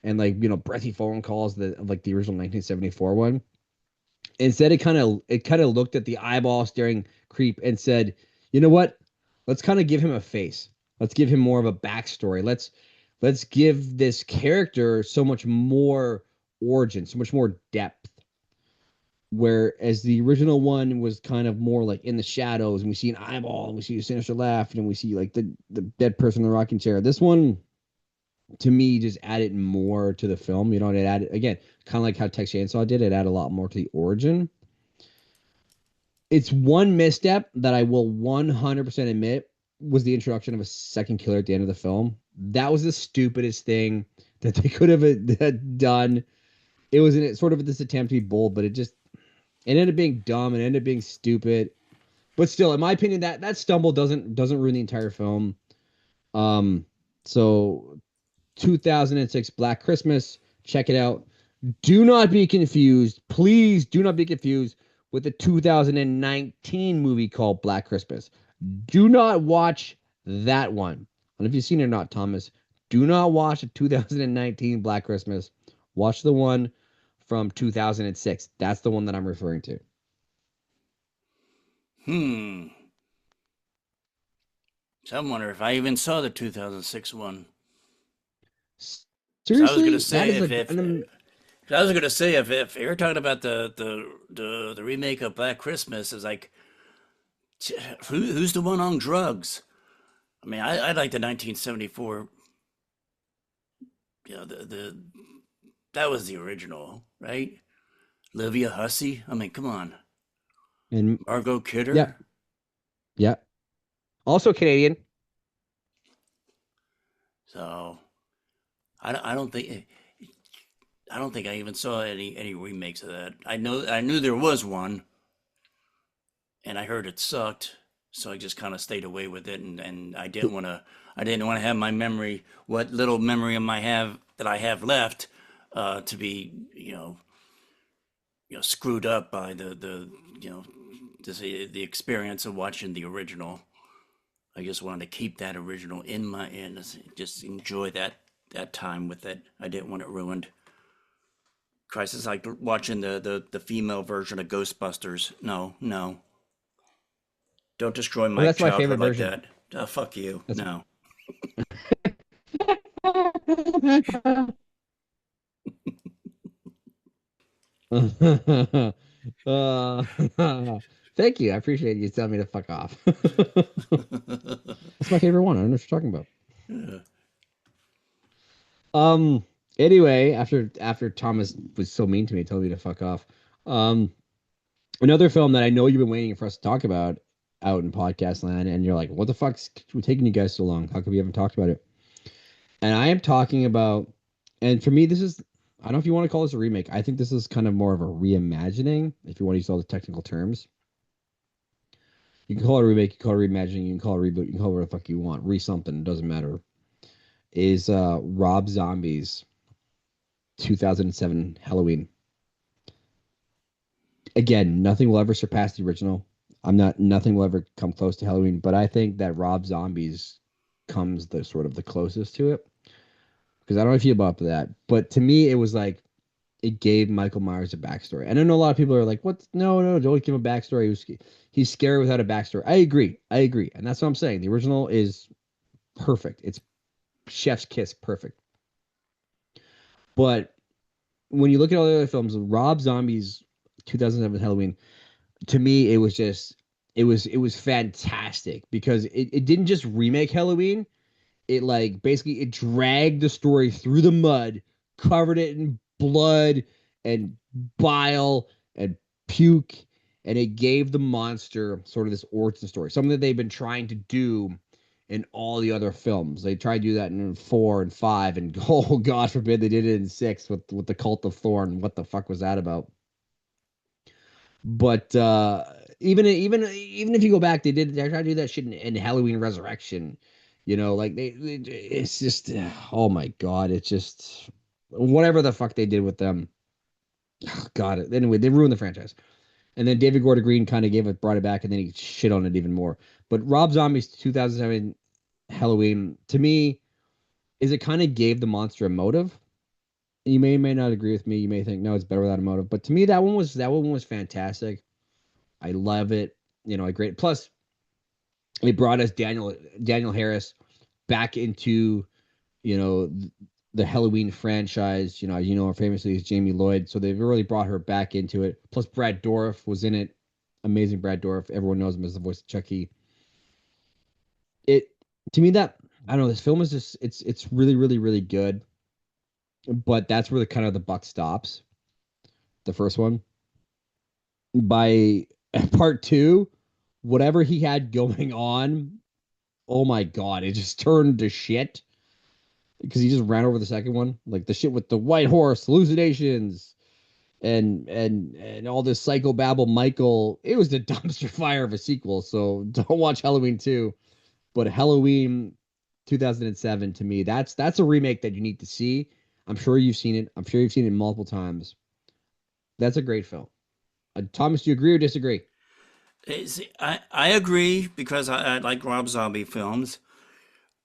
and like breathy phone calls that like the original 1974 one. Instead, it kind of looked at the eyeball staring creep and said, you know what? Let's kind of give him a face. Let's give him more of a backstory. Let's give this character so much more origin, so much more depth. Whereas the original one was kind of more like in the shadows, and we see an eyeball, and we see a sinister laugh, and we see like the dead person in the rocking chair. This one, to me, just added more to the film. It added, again, kind of like how Texas Chainsaw did. It added a lot more to the origin. It's one misstep that I will 100% admit was the introduction of a second killer at the end of the film. That was the stupidest thing that they could have done. It was sort of this attempt to be bold, but it ended up being dumb. It ended up being stupid. But still, in my opinion, that stumble doesn't ruin the entire film. So 2006 Black Christmas, check it out. Do not be confused. Please do not be confused with the 2019 movie called Black Christmas. Do not watch that one. I don't know if you've seen it or not, Thomas. Do not watch the 2019 Black Christmas. Watch the one from 2006. That's the one that I'm referring to. So I wonder if I even saw the 2006 one. Seriously? I was gonna say if you're talking about the remake of Black Christmas, is like who's the one on drugs? I mean, I like the 1974. That was the original, right? Olivia Hussey. I mean, come on. And Margot Kidder. Yeah. Yeah. Also Canadian. So I don't think I even saw any remakes of that. I knew there was one, and I heard it sucked, so I just kind of stayed away with it, and I didn't want to have my memory, what little memory that I have left, to be screwed up by the experience of watching the original. I just wanted to keep that original and just enjoy that time with it. I didn't want it ruined. Christ, it's like watching the female version of Ghostbusters. No. Don't destroy my that's my childhood favorite like version. that. Fuck you. No. Thank you. I appreciate you telling me to fuck off. That's my favorite one. I don't know what you're talking about. Yeah. Anyway, after Thomas was so mean to me, told me to fuck off. Another film that I know you've been waiting for us to talk about out in podcast land, and you're like, what the fuck's taking you guys so long? How come we haven't talked about it? And I am talking about, and for me, this is I don't know if you want to call this a remake. I think this is kind of more of a reimagining, if you want to use all the technical terms. You can call it a remake, you can call it reimagining, you can call it a reboot, you can call it whatever the fuck you want. Something, it doesn't matter. Is Rob Zombie's 2007 Halloween. Again, nothing will ever surpass the original. Nothing will ever come close to Halloween, but I think that Rob Zombie's comes the sort of the closest to it. Because I don't know if you about that, but to me, it was like it gave Michael Myers a backstory. And I know a lot of people are like, "What? No, no, don't give him a backstory. He's scary without a backstory." I agree, and that's what I'm saying. The original is perfect. It's chef's kiss, perfect. But when you look at all the other films, Rob Zombie's 2007 Halloween, to me, it was fantastic because it didn't just remake Halloween. It like basically it dragged the story through the mud, covered it in blood and bile and puke, and it gave the monster sort of this origin story, something that they've been trying to do in all the other films. They tried to do that in 4 and 5, and oh God forbid they did it in 6 with the Cult of Thorn. What the fuck was that about? But even if you go back, they tried to do that shit in Halloween Resurrection. Like it's just oh my God, it's just whatever the fuck they did with them. Oh, God, anyway, they ruined the franchise. And then David Gordon Green kind of brought it back, and then he shit on it even more. But Rob Zombie's 2007 Halloween, to me, is it kind of gave the monster a motive. You may not agree with me. You may think no, it's better without a motive. But to me, that one was fantastic. I love it. I great. Plus, it brought us Daniel Harris back into you know the Halloween franchise. Her famously as Jamie Lloyd. So they've really brought her back into it. Plus, Brad Dourif was in it. Amazing Brad Dourif. Everyone knows him as the voice of Chucky. It to me that I don't know. This film is just it's really really really good. But that's where the kind of the buck stops. The first one. By part 2, whatever he had going on, oh my God, it just turned to shit because he just ran over the second one, like the shit with the white horse hallucinations and all this psychobabble. Michael, it was the dumpster fire of a sequel. So don't watch Halloween 2, but Halloween 2007 to me, that's a remake that you need to see. I'm sure you've seen it. I'm sure you've seen it multiple times. That's a great film. Thomas, do you agree or disagree? I agree because I like Rob Zombie films.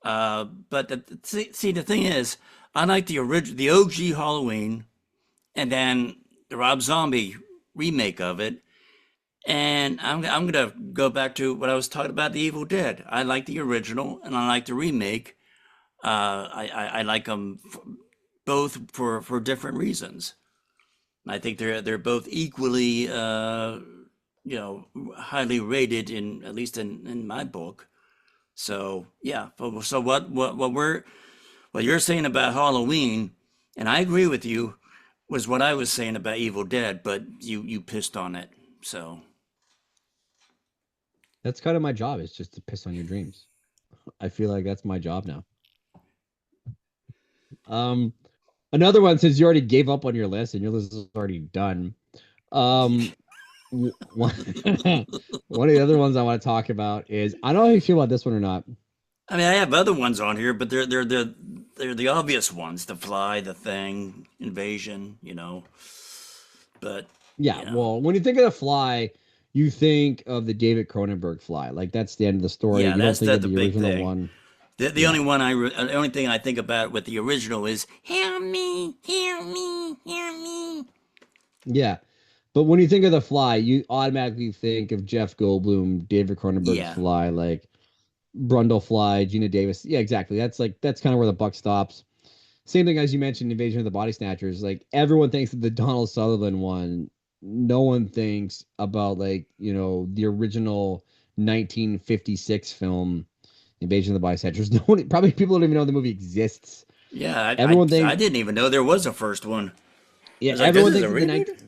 But see, the thing is, I like the OG Halloween, and then the Rob Zombie remake of it. And I'm gonna go back to what I was talking about, the Evil Dead. I like the original, and I like the remake. I like them both for different reasons. I think they're both equally highly rated in at least in my book. So yeah. So what you're saying about Halloween, and I agree with you, was what I was saying about Evil Dead, but you pissed on it. So That's kind of my job, is just to piss on your dreams. I feel like that's my job now. Um, Another one, since you already gave up on your list and your list is already done. Um, one, one of the other ones I want to talk about is I don't know how you feel about this one or not. I mean, I have other ones on here, but they're the obvious ones: The Fly, The Thing, Invasion. But Yeah, you know, well, when you think of The Fly, you think of the David Cronenberg Fly. Like that's the end of the story. yeah, You don't that's think of the the big original thing. one. The Yeah. only the only thing I think about with the original is "Help me, help me, help me." Yeah. But when you think of The Fly, you automatically think of Jeff Goldblum, David Cronenberg's Yeah, Fly, like Brundle Fly, Gina Davis. Yeah, exactly. That's kind of where the buck stops. Same thing as you mentioned, Invasion of the Body Snatchers. Like everyone thinks of the Donald Sutherland one. No one thinks about the original 1956 film, Invasion of the Body Snatchers. No one, probably people don't even know the movie exists. yeah. Everyone I thinks, didn't even know there was a first one. I yeah, was like, this is a reboot.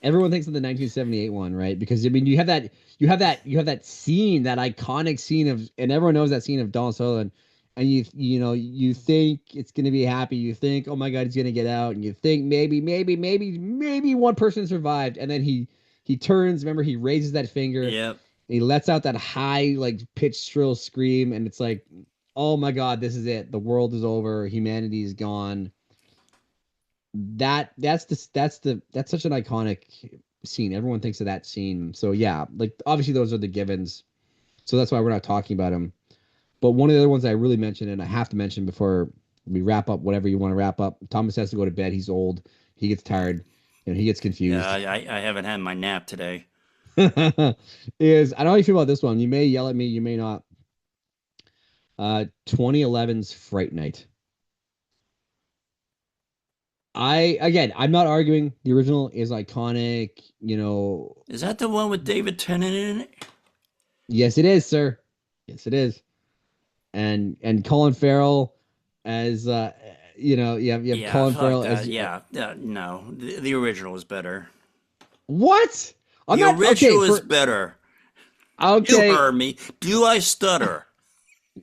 everyone thinks of the 1978 one, right? Because I mean, you have that scene, that iconic scene of, and everyone knows that scene of Donald Sutherland and you think it's gonna be happy. You think, oh my god, he's gonna get out, and you think maybe one person survived, and then he turns. Remember, he raises that finger, and Yep. he lets out that high like pitched shrill scream, and it's like, oh my god, this is it. The world is over. Humanity is gone. That's such an iconic scene. Everyone thinks of that scene. So yeah, like obviously those are the givens. So that's why we're not talking about them. But one of the other ones I really mentioned, and I have to mention before we wrap up, whatever you want to wrap up. Thomas has to go to bed. He's old. He gets tired. He gets Yeah, confused. I haven't had my nap today. Is I don't know how you feel about this one. You may yell at me. You may not. 2011's Fright Night. I'm not arguing. The original is iconic. Is that the one with David Tennant in it? Yes, it is, sir. Yes, it is. And Colin Farrell as you have Yeah, Colin fuck Farrell as that. Yeah, no, the original is better. what? I'm The not okay original is for better. You okay. heard me. Do I stutter?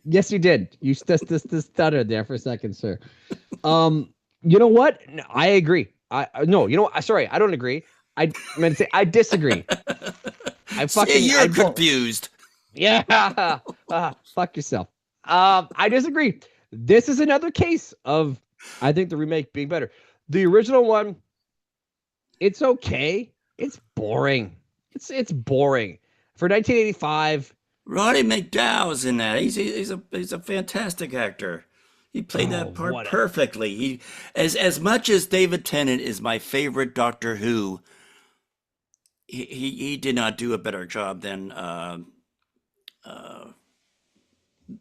Yes, you did. You stuttered there for a second, sir. You know what? No, I agree. No, you know what? Sorry, I don't agree. I meant to say I disagree. See, you're confused. Yeah. Fuck yourself. I disagree. This is another case of I think the remake being better. The original one, it's okay. It's boring. It's boring. For 1985, Roddy McDowell's in that. He's a fantastic actor. He played oh that part what perfectly. He as much as David Tennant is my favorite Doctor Who, he did not do a better job than uh,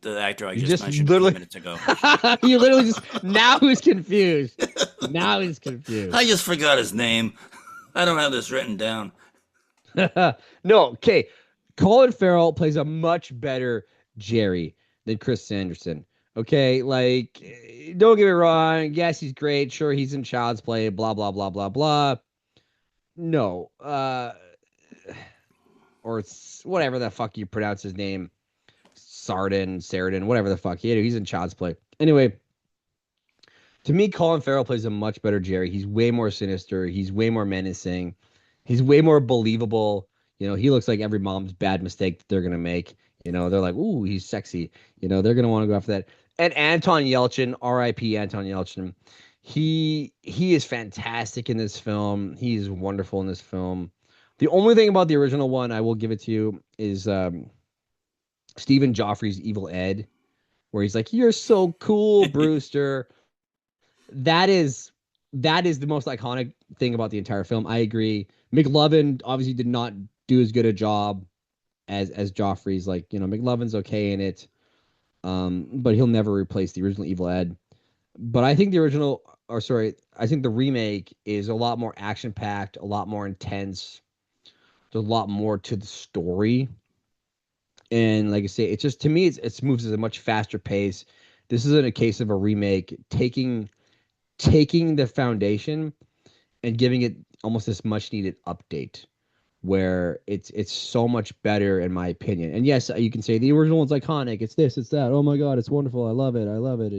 the actor I you just just mentioned a few literally minutes ago. you literally just now he's confused. Now he's I confused. just forgot his name. I don't have this written down. No, okay. Colin Farrell plays a much better Jerry than Chris Sanderson. Okay, like don't get me wrong. Yes, he's great. Sure, he's in Child's Play. Blah blah blah blah blah. No, or whatever the fuck you pronounce his name, Sardin, whatever the fuck. He's in Child's Play. Anyway, to me, Colin Farrell plays a much better Jerry. He's way more sinister. He's way more menacing. He's way more believable. He looks like every mom's bad mistake that they're gonna make. They're like, ooh, he's sexy. They're gonna want to go after that. And Anton Yelchin, R.I.P. Anton Yelchin. He is fantastic in this film. He's wonderful in this film. The only thing about the original one, I will give it to you, is Stephen Joffrey's Evil Ed, where he's like, "You're so cool, Brewster." That is the most iconic thing about the entire film. I agree. McLovin obviously did not do as good a job as Joffrey's. Like, McLovin's okay in it, but he'll never replace the original Evil Ed. But I think I think the remake is a lot more action packed, a lot more intense. There's a lot more to the story, and like I say, it's just to me, it moves at a much faster pace. This isn't a case of a remake taking the foundation and giving it almost this much needed update where it's so much better in my opinion. And yes, you can say the original one's iconic. It's this, it's that. Oh my god, it's wonderful. I love it. I love it.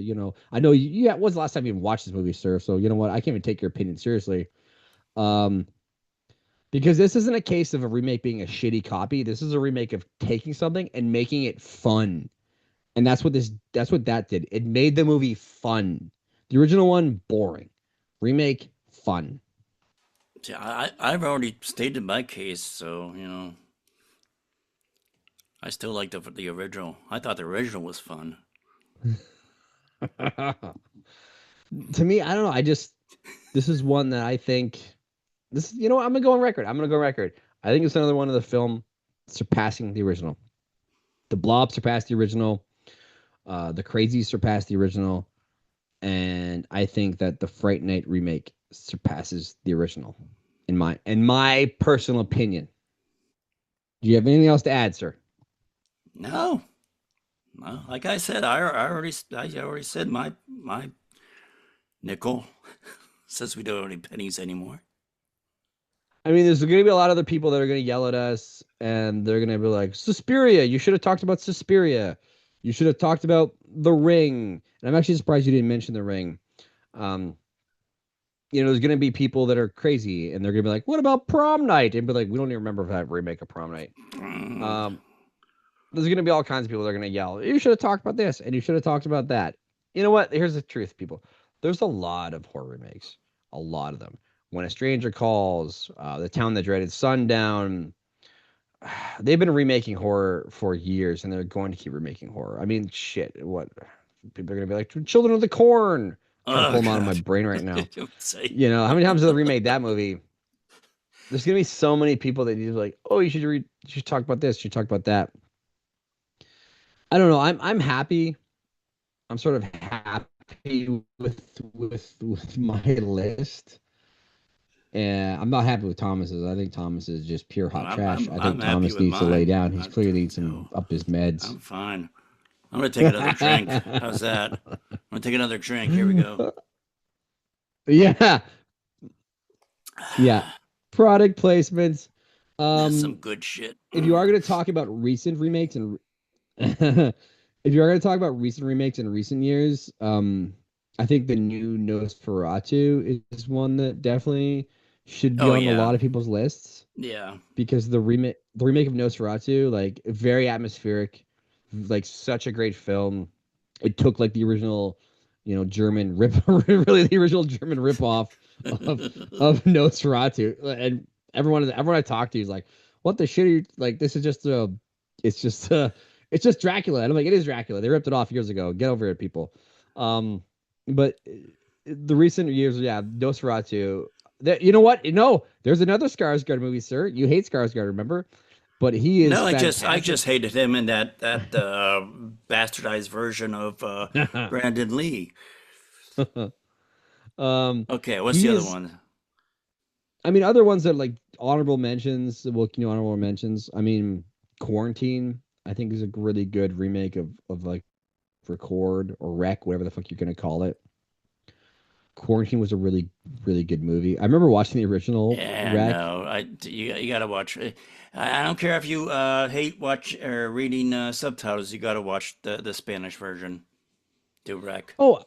I know when's the last time you even watched this movie, sir? So you know what? I can't even take your opinion seriously. Um, because this isn't a case of a remake being a shitty copy. This is a remake of taking something and making it fun. And that's what that did. It made the movie fun. The original one, boring. Remake, fun. See, I've already stated my case, so I still like the original. I thought the original was fun. To me, I don't know. This is one that I think I'm gonna go on record. I think it's another one of the film surpassing the original. The Blob surpassed the original. The Crazies surpassed the original. And I think that the Fright Night remake surpasses the original in my personal opinion. Do you have anything else to add, sir? No, no. Like I said, I already said my nickel. Since we don't have any pennies anymore. I mean, there's going to be a lot of other people that are going to yell at us, and they're going to be like, Suspiria, you should have talked about Suspiria. You should have talked about The Ring, and I'm actually surprised you didn't mention The Ring. There's going to be people that are crazy, and they're going to be like, "What about Prom Night?" And be like, "We don't even remember that remake of Prom Night." There's going to be all kinds of people that are going to yell, "You should have talked about this, and you should have talked about that." You know what? Here's the truth, people. There's a lot of horror remakes, a lot of them. When a Stranger Calls, The Town That Dreaded Sundown. They've been remaking horror for years, and they're going to keep remaking horror. I mean, shit. What people are going to be like, Children of the Corn. I'm trying to pull them out of my brain right now. How many times have they remade that movie? There's going to be so many people that you're like, oh, you should talk about this. You should talk about that. I don't know. I'm happy. I'm sort of happy with my list. And I'm not happy with Thomas's. I think Thomas is just pure hot trash. I think Thomas needs to lay down. He's clearly needs some up his meds. I'm fine. I'm gonna take another drink. How's that? I'm gonna take another drink. Here we go. Yeah. Product placements. That's some good shit. If you are going to talk about recent remakes and recent years, I think the new Nosferatu is one that definitely should be on a lot of people's lists. Yeah. Because the remake of Nosferatu, like very atmospheric, like such a great film. It took like the original, German really the original German ripoff of Nosferatu, and everyone I talked to is like, "What the shit are you like? This is just it's just Dracula." And I'm like, "It is Dracula. They ripped it off years ago. Get over it, people." But the recent years, Nosferatu. You know what? No, there's another Skarsgård movie, sir. You hate Skarsgård, remember? But he is. No, I just hated him in that bastardized version of Brandon Lee. Okay, what's the other one? I mean, other ones that like honorable mentions. Well, honorable mentions. I mean, Quarantine. I think is a really good remake of like Record or Rec, whatever the fuck you're gonna call it. Quarantine was a really, really good movie. I remember watching the original. Rec. No, you gotta watch it. I don't care if you hate reading subtitles. You gotta watch the Spanish version. Do Rec. Oh,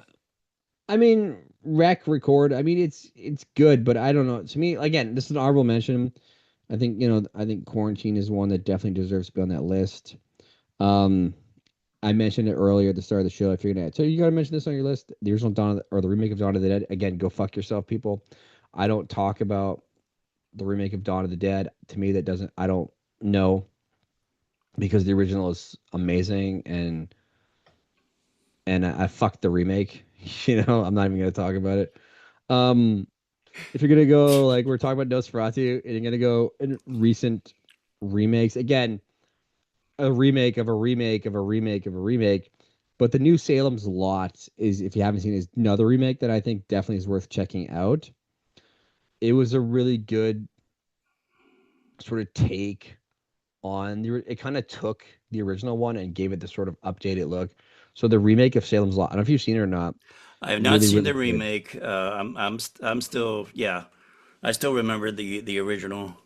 I mean, Record. I mean, it's good, but I don't know. To me, again, this is an honorable mention. I think Quarantine is one that definitely deserves to be on that list. I mentioned it earlier at the start of the show. I figured out. So you got to mention this on your list. The original the remake of Dawn of the Dead. Again, go fuck yourself, people. I don't talk about the remake of Dawn of the Dead. To me, I don't know, because the original is amazing, and I fucked the remake. I'm not even gonna talk about it. If you're gonna go like we're talking about Nosferatu, and you're gonna go in recent remakes again. A remake of a remake of a remake of a remake, but the new Salem's Lot is, if you haven't seen it, is another remake that I think definitely is worth checking out. It was a really good sort of take on it kind of took the original one and gave it this sort of updated look. So the remake of Salem's Lot, I don't know if you've seen it or not. I have not seen the remake. I'm still, I still remember the original.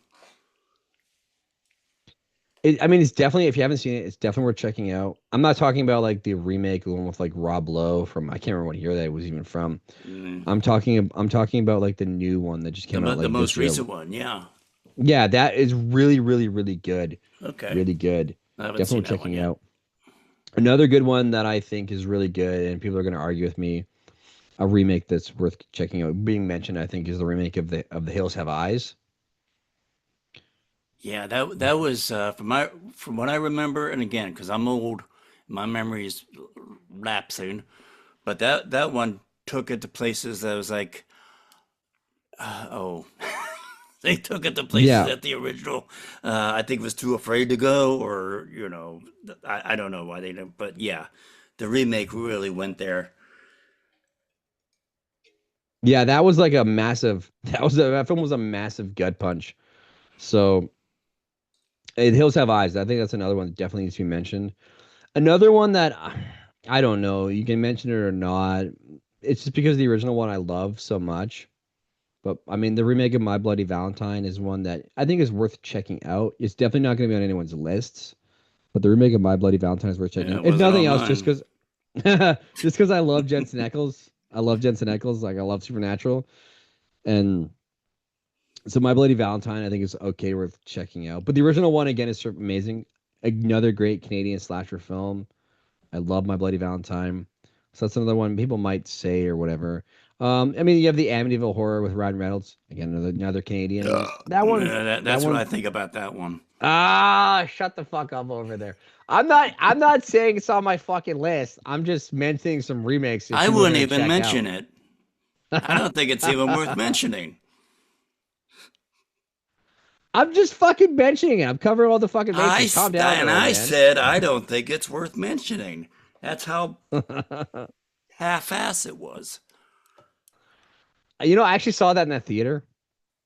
It's definitely, if you haven't seen it, it's definitely worth checking out. I'm not talking about like the remake, the one with like Rob Lowe from, I can't remember what year that was even from. I'm talking about like the new one that just came out. Like the most recent one, yeah. Yeah, that is really, really, really good. Okay. Really good. Definitely checking out. Another good one that I think is really good, and people are going to argue with me, a remake that's worth checking out, being mentioned, I think, is the remake of the Hills Have Eyes. Yeah, that was from what I remember, and again, because I'm old, my memory is lapsing. But that one took it to places that was like, they took it to places that the original, I think, was too afraid to go, or I don't know why they didn't. But yeah, the remake really went there. Yeah, that was like a massive. That film was a massive gut punch. So. Hills Have Eyes. I think that's another one that definitely needs to be mentioned. Another one that I don't know, you can mention it or not. It's just because the original one I love so much. But I mean, the remake of My Bloody Valentine is one that I think is worth checking out. It's definitely not going to be on anyone's lists, but the remake of My Bloody Valentine is worth checking out. If nothing else, just because just because I love Jensen Ackles. I love Jensen Ackles. Like I love Supernatural, and so My Bloody Valentine I think is okay, worth checking out. But the original one again is sort of amazing. Another great Canadian slasher film. I love My Bloody Valentine. So that's another one people might say or whatever. I mean, you have the Amityville Horror with Ryan Reynolds. Again, another Canadian. That one's That's what I think about that one. shut the fuck up over there. I'm not saying it's on my fucking list. I'm just mentioning some remakes. That I people are wouldn't gonna even check mention out. it. I don't think it's even worth mentioning. I'm just fucking mentioning it. I'm covering all the fucking bases. Calm down, there, old I man. said I don't think it's worth mentioning. That's how half-ass it was. I actually saw that in the theater.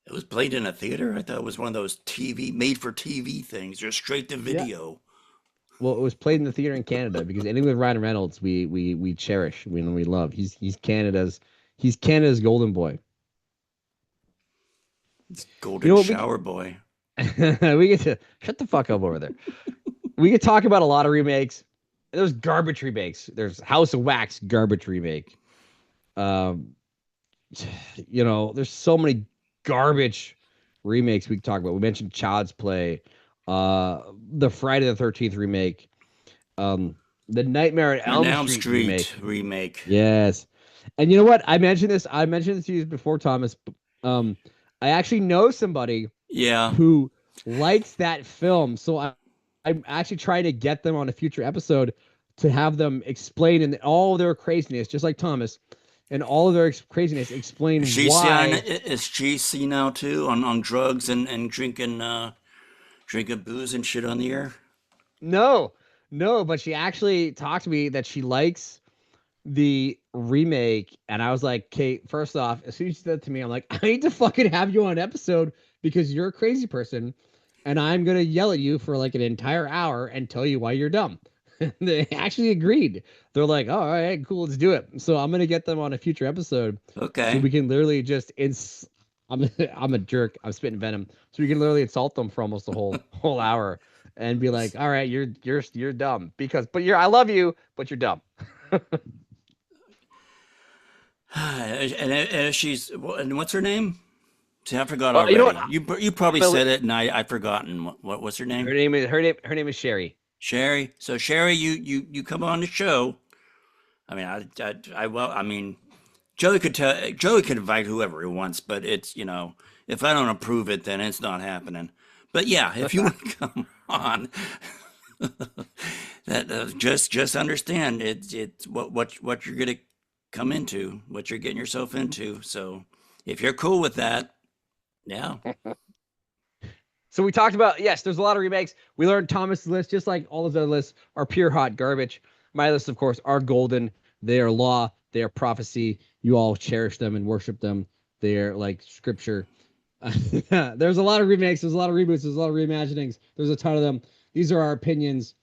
It was played in a theater. I thought it was one of those TV made for TV things, just straight to Yeah. video. Well, it was played in the theater in Canada because anything with Ryan Reynolds, we cherish, we love. He's Canada's golden boy. Golden What shower boy. we get to shut the fuck up over there. We could talk about a lot of remakes. There's garbage remakes. There's House of Wax garbage remake. There's so many garbage remakes we can talk about. We mentioned Child's Play, the Friday the 13th remake, the Nightmare at Elm Street remake. Yes. And you know what? I mentioned this to you before, Thomas. I actually know somebody who likes that film. So I'm actually trying to get them on a future episode to have them explain in all their craziness, just like Thomas, and all of their craziness, explain why. Is she senile too on drugs and drinking booze and shit on the air? No, but she actually talked to me that she likes the remake, and I was like, Kate, first off, as soon as she said that to me, I'm like, I need to fucking have you on an episode because you're a crazy person, and I'm gonna yell at you for like an entire hour and tell you why you're dumb. They actually agreed. They're like, oh, all right, cool, let's do it. So I'm gonna get them on a future episode, so we can literally just I'm a jerk. I'm spitting venom, so we can literally insult them for almost the whole hour and be like, all right, you're dumb I love you, but you're dumb. And what's her name? See, I forgot You know already. what? You probably said it, and I've forgotten. What's her name? Her name is Sherry. Sherry. So Sherry, you come on the show. I mean, Joey could invite whoever he wants, but it's if I don't approve it, then it's not happening. But yeah, if you want to come on, that just understand it's what you're gonna come into, what you're getting yourself into. So if you're cool with that, yeah. So we talked about, yes, there's a lot of remakes. We learned Thomas's list, just like all of the lists, are pure hot garbage. My list, of course, are golden. They are law. They are prophecy. You all cherish them and worship them. They are like scripture. There's a lot of remakes. There's a lot of reboots. There's a lot of reimaginings. There's a ton of them. These are our opinions.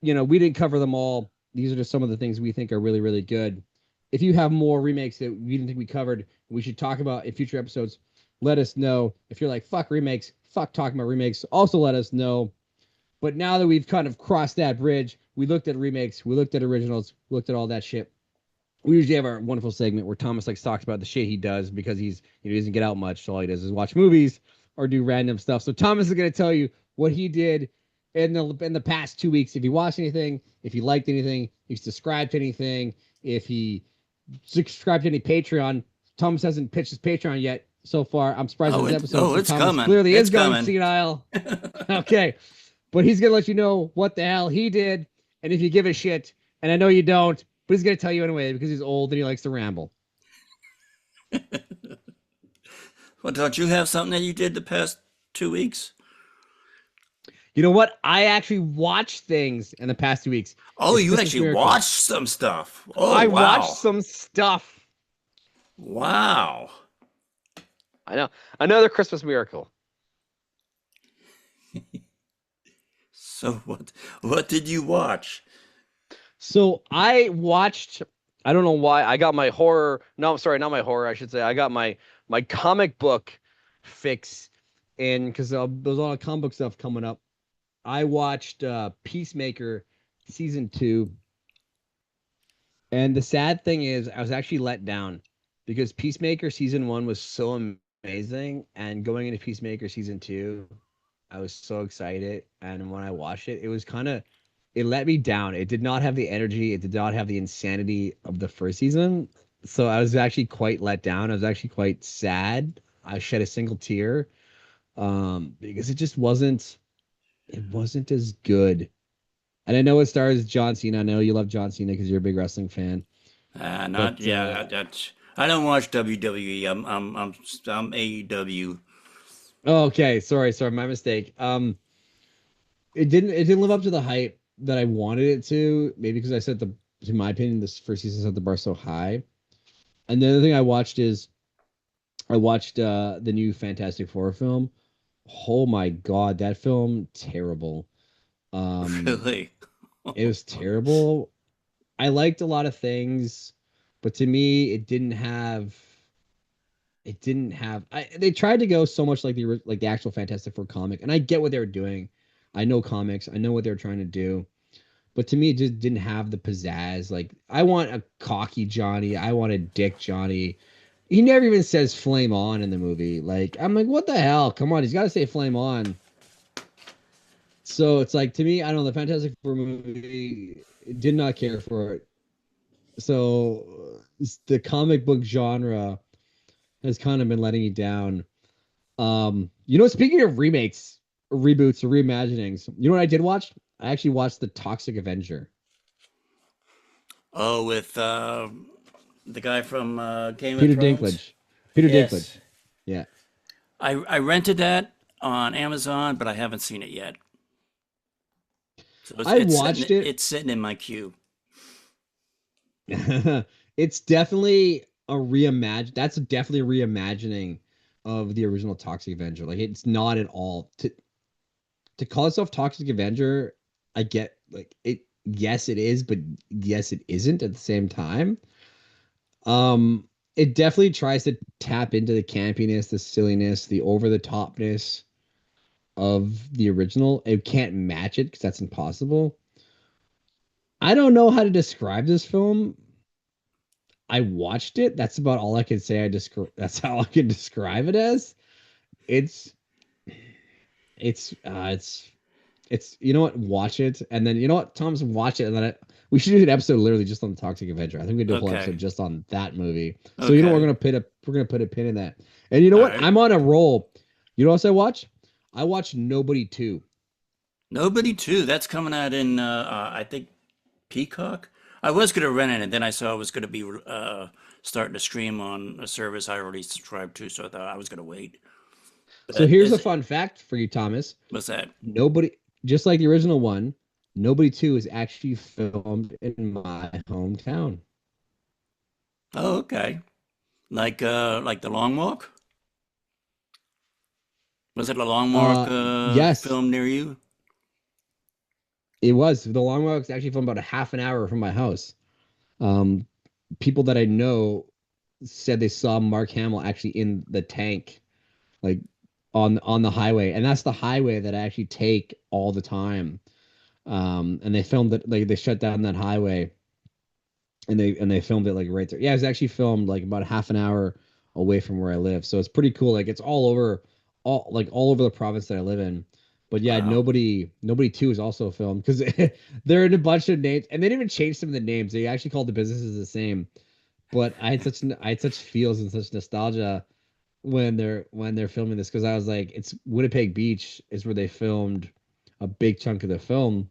We didn't cover them all. These are just some of the things we think are really, really good. If you have more remakes that we didn't think we covered, we should talk about in future episodes, let us know. If you're like, fuck remakes, fuck talking about remakes, also let us know. But now that we've kind of crossed that bridge, we looked at remakes, we looked at originals, we looked at all that shit. We usually have our wonderful segment where Thomas talks about the shit he does because he doesn't get out much. So all he does is watch movies or do random stuff. So Thomas is going to tell you what he did in the past 2 weeks. If he watched anything, if he liked anything, if he subscribed to anything, if he subscribed to any Patreon. Thomas hasn't pitched his Patreon yet so far. I'm surprised with this episode. It's Thomas coming. Clearly It's is going coming. senile. Okay. But he's going to let you know what the hell he did. And if you give a shit, and I know you don't, but he's going to tell you anyway because he's old and he likes to ramble. Well, don't you have something that you did the past 2 weeks? You know what? I actually watched things in the past 2 weeks. Oh, It's you Christmas actually Miracle. watched some stuff. Oh, I wow. watched some stuff. Wow. I know. Another Christmas miracle. So what did you watch? So I watched, I don't know why, I got my horror, no, sorry, not my horror, I should say. I got my comic book fix in because there's a lot of comic book stuff coming up. I watched Peacemaker season 2. And the sad thing is, I was actually let down because Peacemaker season one was so amazing, and going into Peacemaker season two, I was so excited. And when I watched it, it was kind of it let me down. It did not have the energy, it did not have the insanity of the first season. So I was actually quite let down. I was actually quite sad. I shed a single tear because it wasn't as good. And I know it stars John Cena. I know you love John Cena because you're a big wrestling fan. Not But yeah. That's I don't watch WWE. I'm AEW. oh, okay, sorry, my mistake. It didn't live up to the hype that I wanted it to. Maybe because I set the, in my opinion, this first season set the bar so high. And the other thing I watched is I watched the new Fantastic Four film. Oh my God, that film terrible. Um, Really. it was terrible. I liked a lot of things, but to me, it didn't have they tried to go so much like the actual Fantastic Four comic, and I get what they were doing. I know comics, I know what they're trying to do, but to me, it just didn't have the pizzazz. Like, I want a cocky Johnny, I want a dick Johnny. He never even says flame on in the movie. Like, I'm like, what the hell? Come on, he's got to say flame on. So it's like, to me, I don't know, the Fantastic Four movie did not care for it. So the comic book genre has kind of been letting you down. Speaking of remakes, reboots, or reimaginings, you know what I did watch? I actually watched the Toxic Avenger. Oh, with the guy from Game of Peter Thrones. Dinklage. Peter Yes, Dinklage. Yeah. I rented that on Amazon, but I haven't seen it yet. So it's I it's sitting watched it. it's sitting in my queue. It's definitely a reimagine. That's definitely a reimagining of the original Toxic Avenger. Like, it's not at all to call itself Toxic Avenger. I get, like, it. Yes, it is, but yes, it isn't at the same time. Um, it definitely tries to tap into the campiness, the silliness, the over the topness of the original. It can't match it because that's impossible. I don't know how to describe this film. I watched it. That's about all I can say. That's how I can describe it as. It's it's you know what? Watch it, and then you know what, Thomas, watch it, and then we should do an episode literally just on the Toxic Avenger. I think we do a whole Okay. episode just on that movie. So you know Okay. we're gonna put a pin in that. And you know All what? right. I'm on a roll. You know what else I watch? I watched Nobody 2. Nobody too. That's coming out in I think Peacock. I was gonna rent it, and then I saw it was gonna be starting to stream on a service I already subscribed to, so I thought I was gonna wait. So But here's a is fun fact for you, Thomas. what's that? Nobody, just like the original one, Nobody 2 is actually filmed in my hometown. Oh, okay. Like the Long Walk? Was it a Long Walk Yes, film near you? it was. The Long Walk is actually filmed about a half an hour from my house. Um, People that I know said they saw Mark Hamill actually in the tank, like on the highway, and that's the highway that I actually take all the time. And they filmed it, like they shut down that highway, and they filmed it like right there. Yeah, it was actually filmed like about half an hour away from where I live, so it's pretty cool. Like, it's all over the province that I live in. But yeah, Wow. nobody two is also filmed because they're in a bunch of names, and they didn't even change some of the names. They actually called the businesses the same. But I had such feels and such nostalgia when they're filming this, because I was like, it's Winnipeg Beach is where they filmed a big chunk of the film,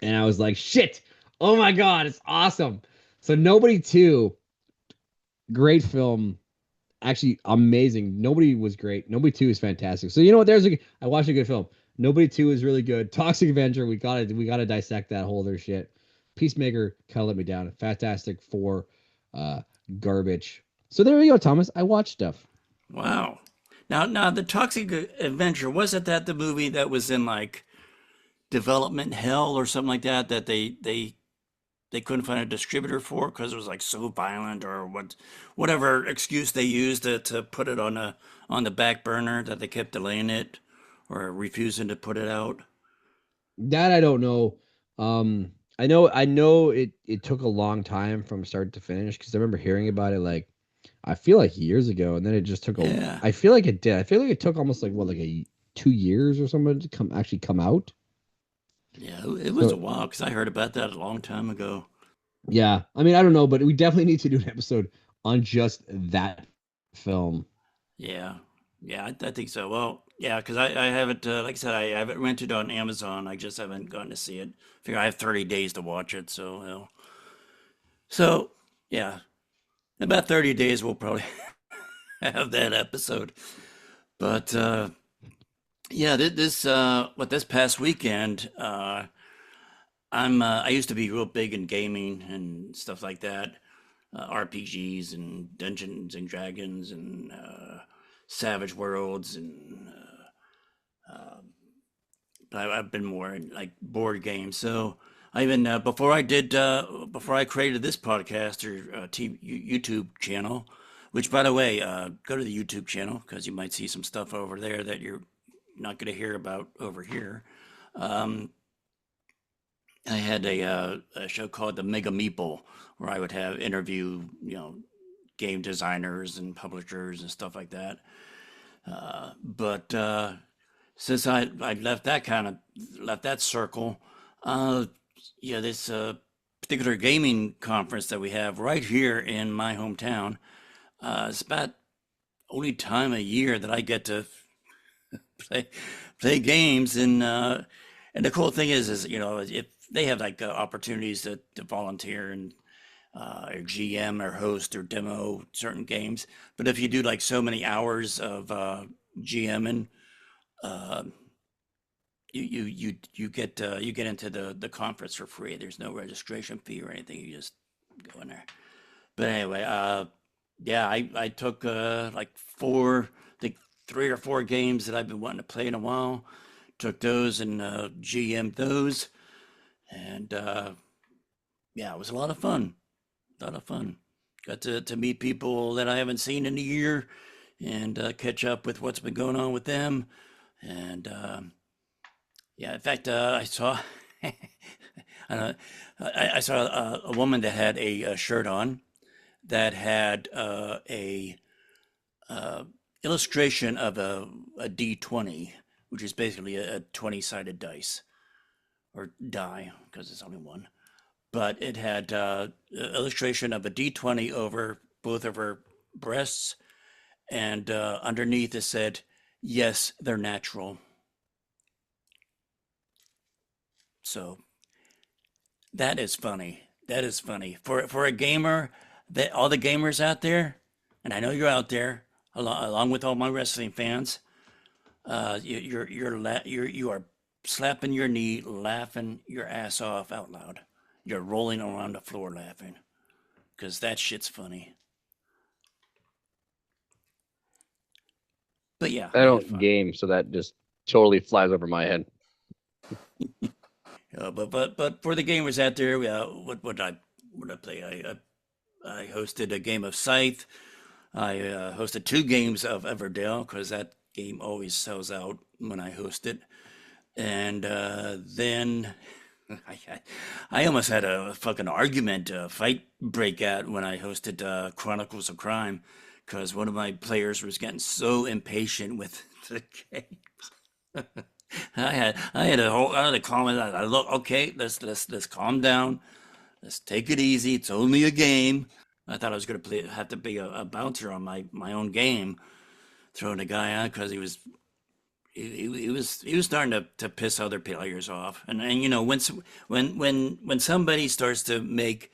and I was like, shit, oh my God, it's awesome. So Nobody 2, great film, actually amazing. Nobody was great. Nobody 2 is fantastic. So you know what? I watched a good film. Nobody 2 is really good. Toxic Avenger, we gotta dissect that whole other shit. Peacemaker kind of let me down. Fantastic Four, uh, garbage. So there you go, Thomas. I watched stuff. Wow. Now the Toxic Adventure, wasn't that the movie that was in like development hell or something like that they couldn't find a distributor for because it was like so violent or whatever excuse they used to put it on the back burner that they kept delaying it or refusing to put it out. That I don't know. Um, I know it took a long time from start to finish because I remember hearing about it like I feel like years ago, and then it just took a. Yeah. I feel like it did. I feel like it took almost like what, like a 2 years or something to come out. Yeah, it was a So while because I heard about that a long time ago. yeah, I mean I don't know, but we definitely need to do an episode on just that film. Yeah, yeah, I think so. Well, yeah, because I haven't, like I said, I have it rented on Amazon. I just haven't gotten to see it. Figure I have 30 days to watch it, so so yeah, in about 30 days we'll probably have that episode. But yeah, this past weekend, I used to be real big in gaming and stuff like that, RPGs and Dungeons and Dragons and Savage Worlds and I've been more in like board games. So I even before I created this podcast or YouTube channel, which by the way, go to the YouTube channel because you might see some stuff over there that you're not going to hear about over here. Um, I had a show called the Mega Meeple where I would have interview game designers and publishers and stuff like that. But since I left that circle, uh, yeah, this particular gaming conference that we have right here in my hometown, it's about only time a year that I get to play play games, and the cool thing is if they have like opportunities to volunteer and or GM or host or demo certain games, but if you do like so many hours of GMing, uh, you get into the conference for free. There's no registration fee or anything. You just go in there. But anyway, yeah, I took like I think 3 or 4 games that I've been wanting to play in a while. Took those and GM'd those, and yeah, it was a lot of fun. A lot of fun. Got to meet people that I haven't seen in a year, and catch up with what's been going on with them, and yeah, in fact, I saw I, I saw a woman that had a shirt on that had a uh, illustration of a D20, which is basically a 20-sided dice or die because it's only one. But it had illustration of a D20 over both of her breasts, and underneath it said, "Yes, they're natural." So that is funny. That is funny for a gamer. That all the gamers out there, and I know you're out there, along with all my wrestling fans. You are slapping your knee, laughing your ass off out loud. You're rolling around the floor laughing because that shit's funny. But yeah, I I had don't fun. game, so that just totally flies over my head. But for the gamers out there, what I play? I hosted a game of Scythe. I hosted 2 games of Everdell because that game always sells out when I host it. And then I, I almost had a fucking argument, fight break out when I hosted Chronicles of Crime because one of my players was getting so impatient with the game. I had a comment. I look okay. Let's calm down. Let's take it easy. It's only a game. I thought I was gonna have to be a bouncer on my own game, throwing the guy out because he was starting to piss other players off. And when somebody starts to make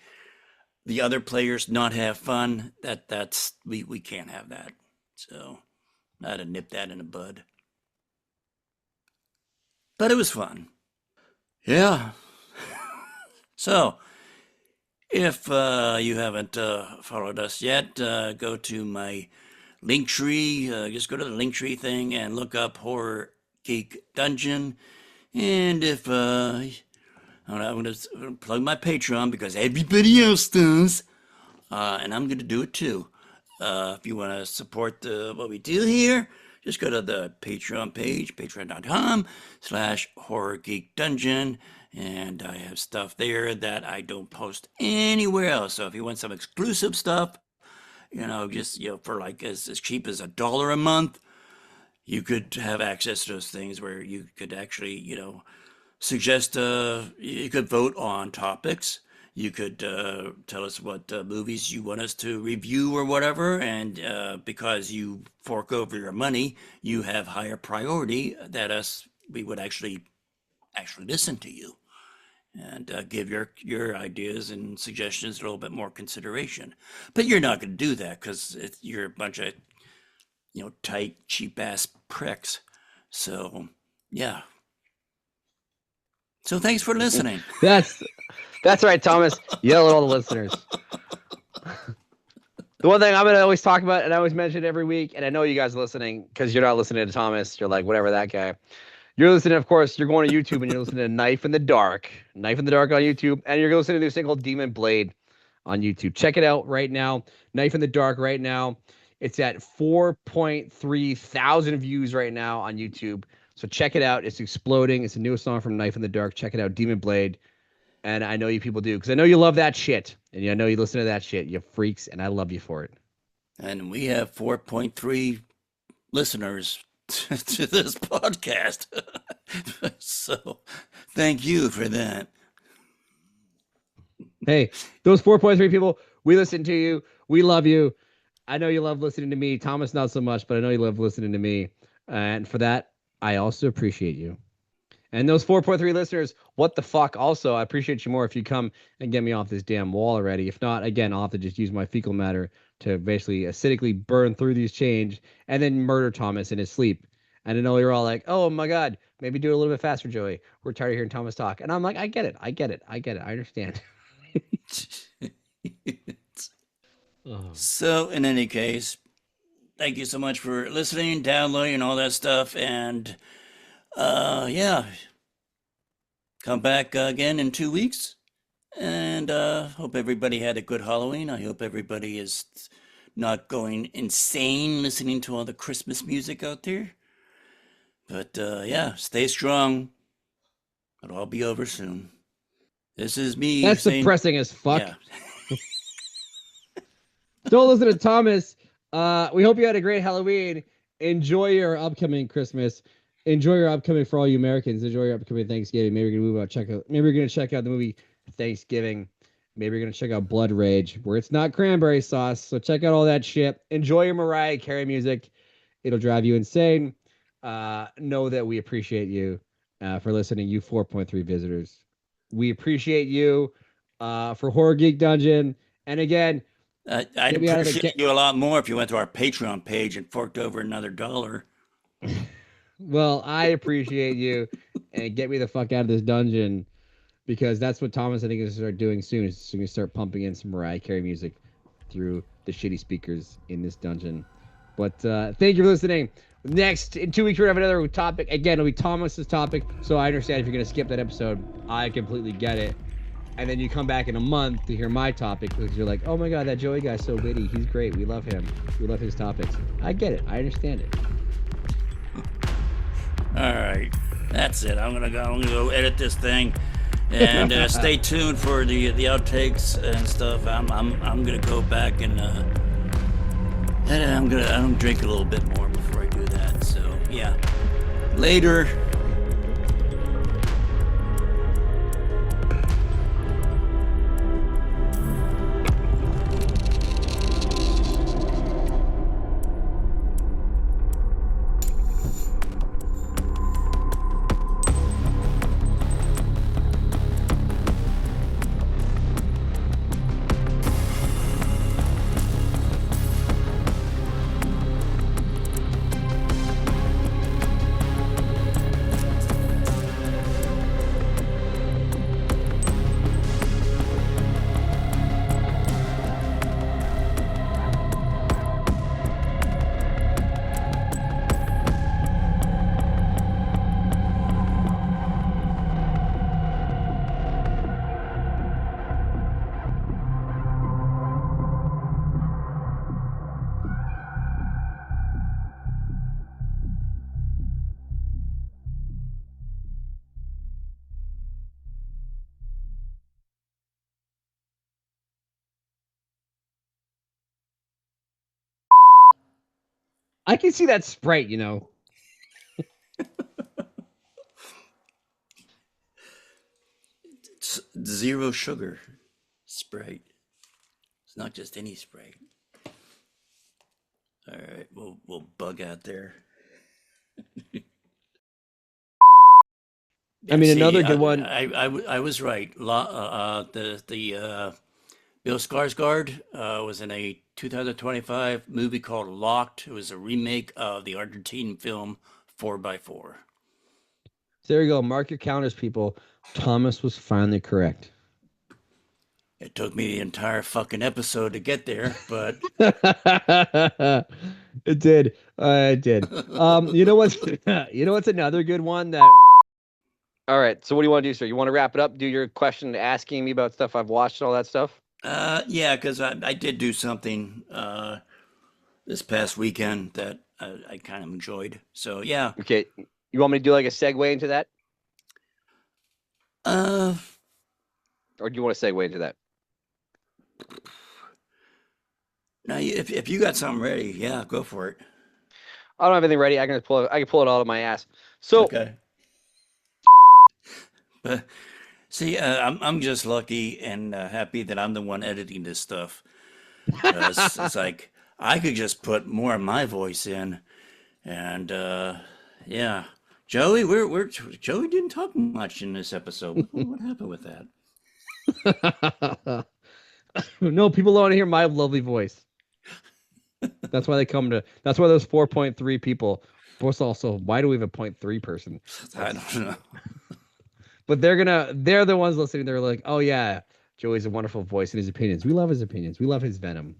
the other players not have fun, that's we can't have that. So I had to nip that in the bud. But it was fun. Yeah. So if you haven't followed us yet, go to my link tree. Just go to the link tree thing and look up Horror Geek Dungeon. And if I'm going to plug my Patreon because everybody else does, and I'm going to do it too. If you want to support what we do here, just go to the Patreon page, patreon.com/horror geek dungeon, And I have stuff there that I don't post anywhere else. So if you want some exclusive stuff, just, for like as cheap as $1 a month, you could have access to those things where you could actually, suggest, you could vote on topics. You could tell us what movies you want us to review or whatever. And because you fork over your money, you have higher priority that we would actually listen to you and give your ideas and suggestions a little bit more consideration. But you're not going to do that because you're a bunch of, tight, cheap ass pricks. So, yeah. So thanks for listening. That's right, Thomas. Yell at all the listeners. The one thing I'm going to always talk about, and I always mention it every week, and I know you guys are listening because you're not listening to Thomas. You're like, whatever, that guy. You're listening, of course, you're going to YouTube and you're listening to Knife in the Dark on YouTube, and you're listening to this thing called Demon Blade on YouTube. Check it out right now. Knife in the Dark right now. It's at 4.3 thousand views right now on YouTube. So check it out. It's exploding. It's the newest song from Knife in the Dark. Check it out, Demon Blade. And I know you people do because I know you love that shit. And I know you listen to that shit, you freaks, and I love you for it. And we have 4.3 listeners to this podcast. So thank you for that. Hey, those 4.3 people, we listen to you. We love you. I know you love listening to me. Thomas, not so much, but I know you love listening to me. And for that, I also appreciate you. And those 4.3 listeners, what the fuck? Also, I appreciate you more if you come and get me off this damn wall already. If not, again, I'll have to just use my fecal matter to basically acidically burn through these chains and then murder Thomas in his sleep. And I know you're all like, oh my God, maybe do it a little bit faster, Joey. We're tired of hearing Thomas talk. And I'm like, I get it. I understand. So, in any case, thank you so much for listening, downloading, and all that stuff. And yeah, come back again in 2 weeks. And hope everybody had a good Halloween. I hope everybody is not going insane listening to all the Christmas music out there. But yeah, stay strong. It'll all be over soon. This is me. That's saying, depressing as fuck. Yeah. Don't listen to Thomas. We hope you had a great Halloween. Enjoy your upcoming Christmas. Enjoy your upcoming, for all you Americans, enjoy your upcoming Thanksgiving. Maybe you're gonna maybe you're gonna check out the movie Thanksgiving. Maybe you're gonna check out Blood Rage, where it's not cranberry sauce. So check out all that shit. Enjoy your Mariah Carey music. It'll drive you insane. Know that we appreciate you for listening, you 4.3 visitors. We appreciate you for Horror Geek Dungeon. And again, I'd appreciate you a lot more if you went to our Patreon page and forked over another $1. Well, I appreciate you, and get me the fuck out of this dungeon, because that's what Thomas, I think, is going to start doing soon. Is going to start pumping in some Mariah Carey music through the shitty speakers in this dungeon. But thank you for listening. Next, in 2 weeks, we're going to have another topic. Again, it'll be Thomas's topic, so I understand if you're going to skip that episode. I completely get it. And then you come back in a month to hear my topic because you're like, oh my God, that Joey guy's so witty. He's great. We love him. We love his topics. I get it. I understand it. All right, that's it. I'm gonna go edit this thing, and stay tuned for the outtakes and stuff. I'm gonna go back and I'm gonna drink a little bit more before I do that. So yeah, later. I can see that Sprite, you know. It's zero sugar Sprite. It's not just any Sprite. All right, we'll bug out there. I mean, See, another good one. I was right. The Bill Skarsgård was in a 2025 movie called Locked. It was a remake of the Argentine film 4x4. There you go. Mark your counters, people. Thomas was finally correct. It took me the entire fucking episode to get there, but It did. It did. You know what's you know what's another good one that All right. So what do you want to do, sir? You want to wrap it up? Do your question asking me about stuff I've watched and all that stuff? yeah, because I did do something this past weekend that I kind of enjoyed. So yeah, Okay. You want me to do like a segue into that, uh, or do you want to segue into that? now if you got something ready, yeah, go for it. I don't have anything ready. I can pull it. I can pull it out of my ass. So Okay. But see, I'm just lucky and happy that I'm the one editing this stuff. It's like I could just put more of my voice in, and yeah, Joey, Joey didn't talk much in this episode. What happened with that? no, people want to hear my lovely voice. That's why they come to. That's why there's 4.3 people. Plus, also, why do we have a 0.3 person? I don't know. But they're the ones listening. They're like, oh yeah, Joey's a wonderful voice and his opinions. We love his opinions. We love his venom.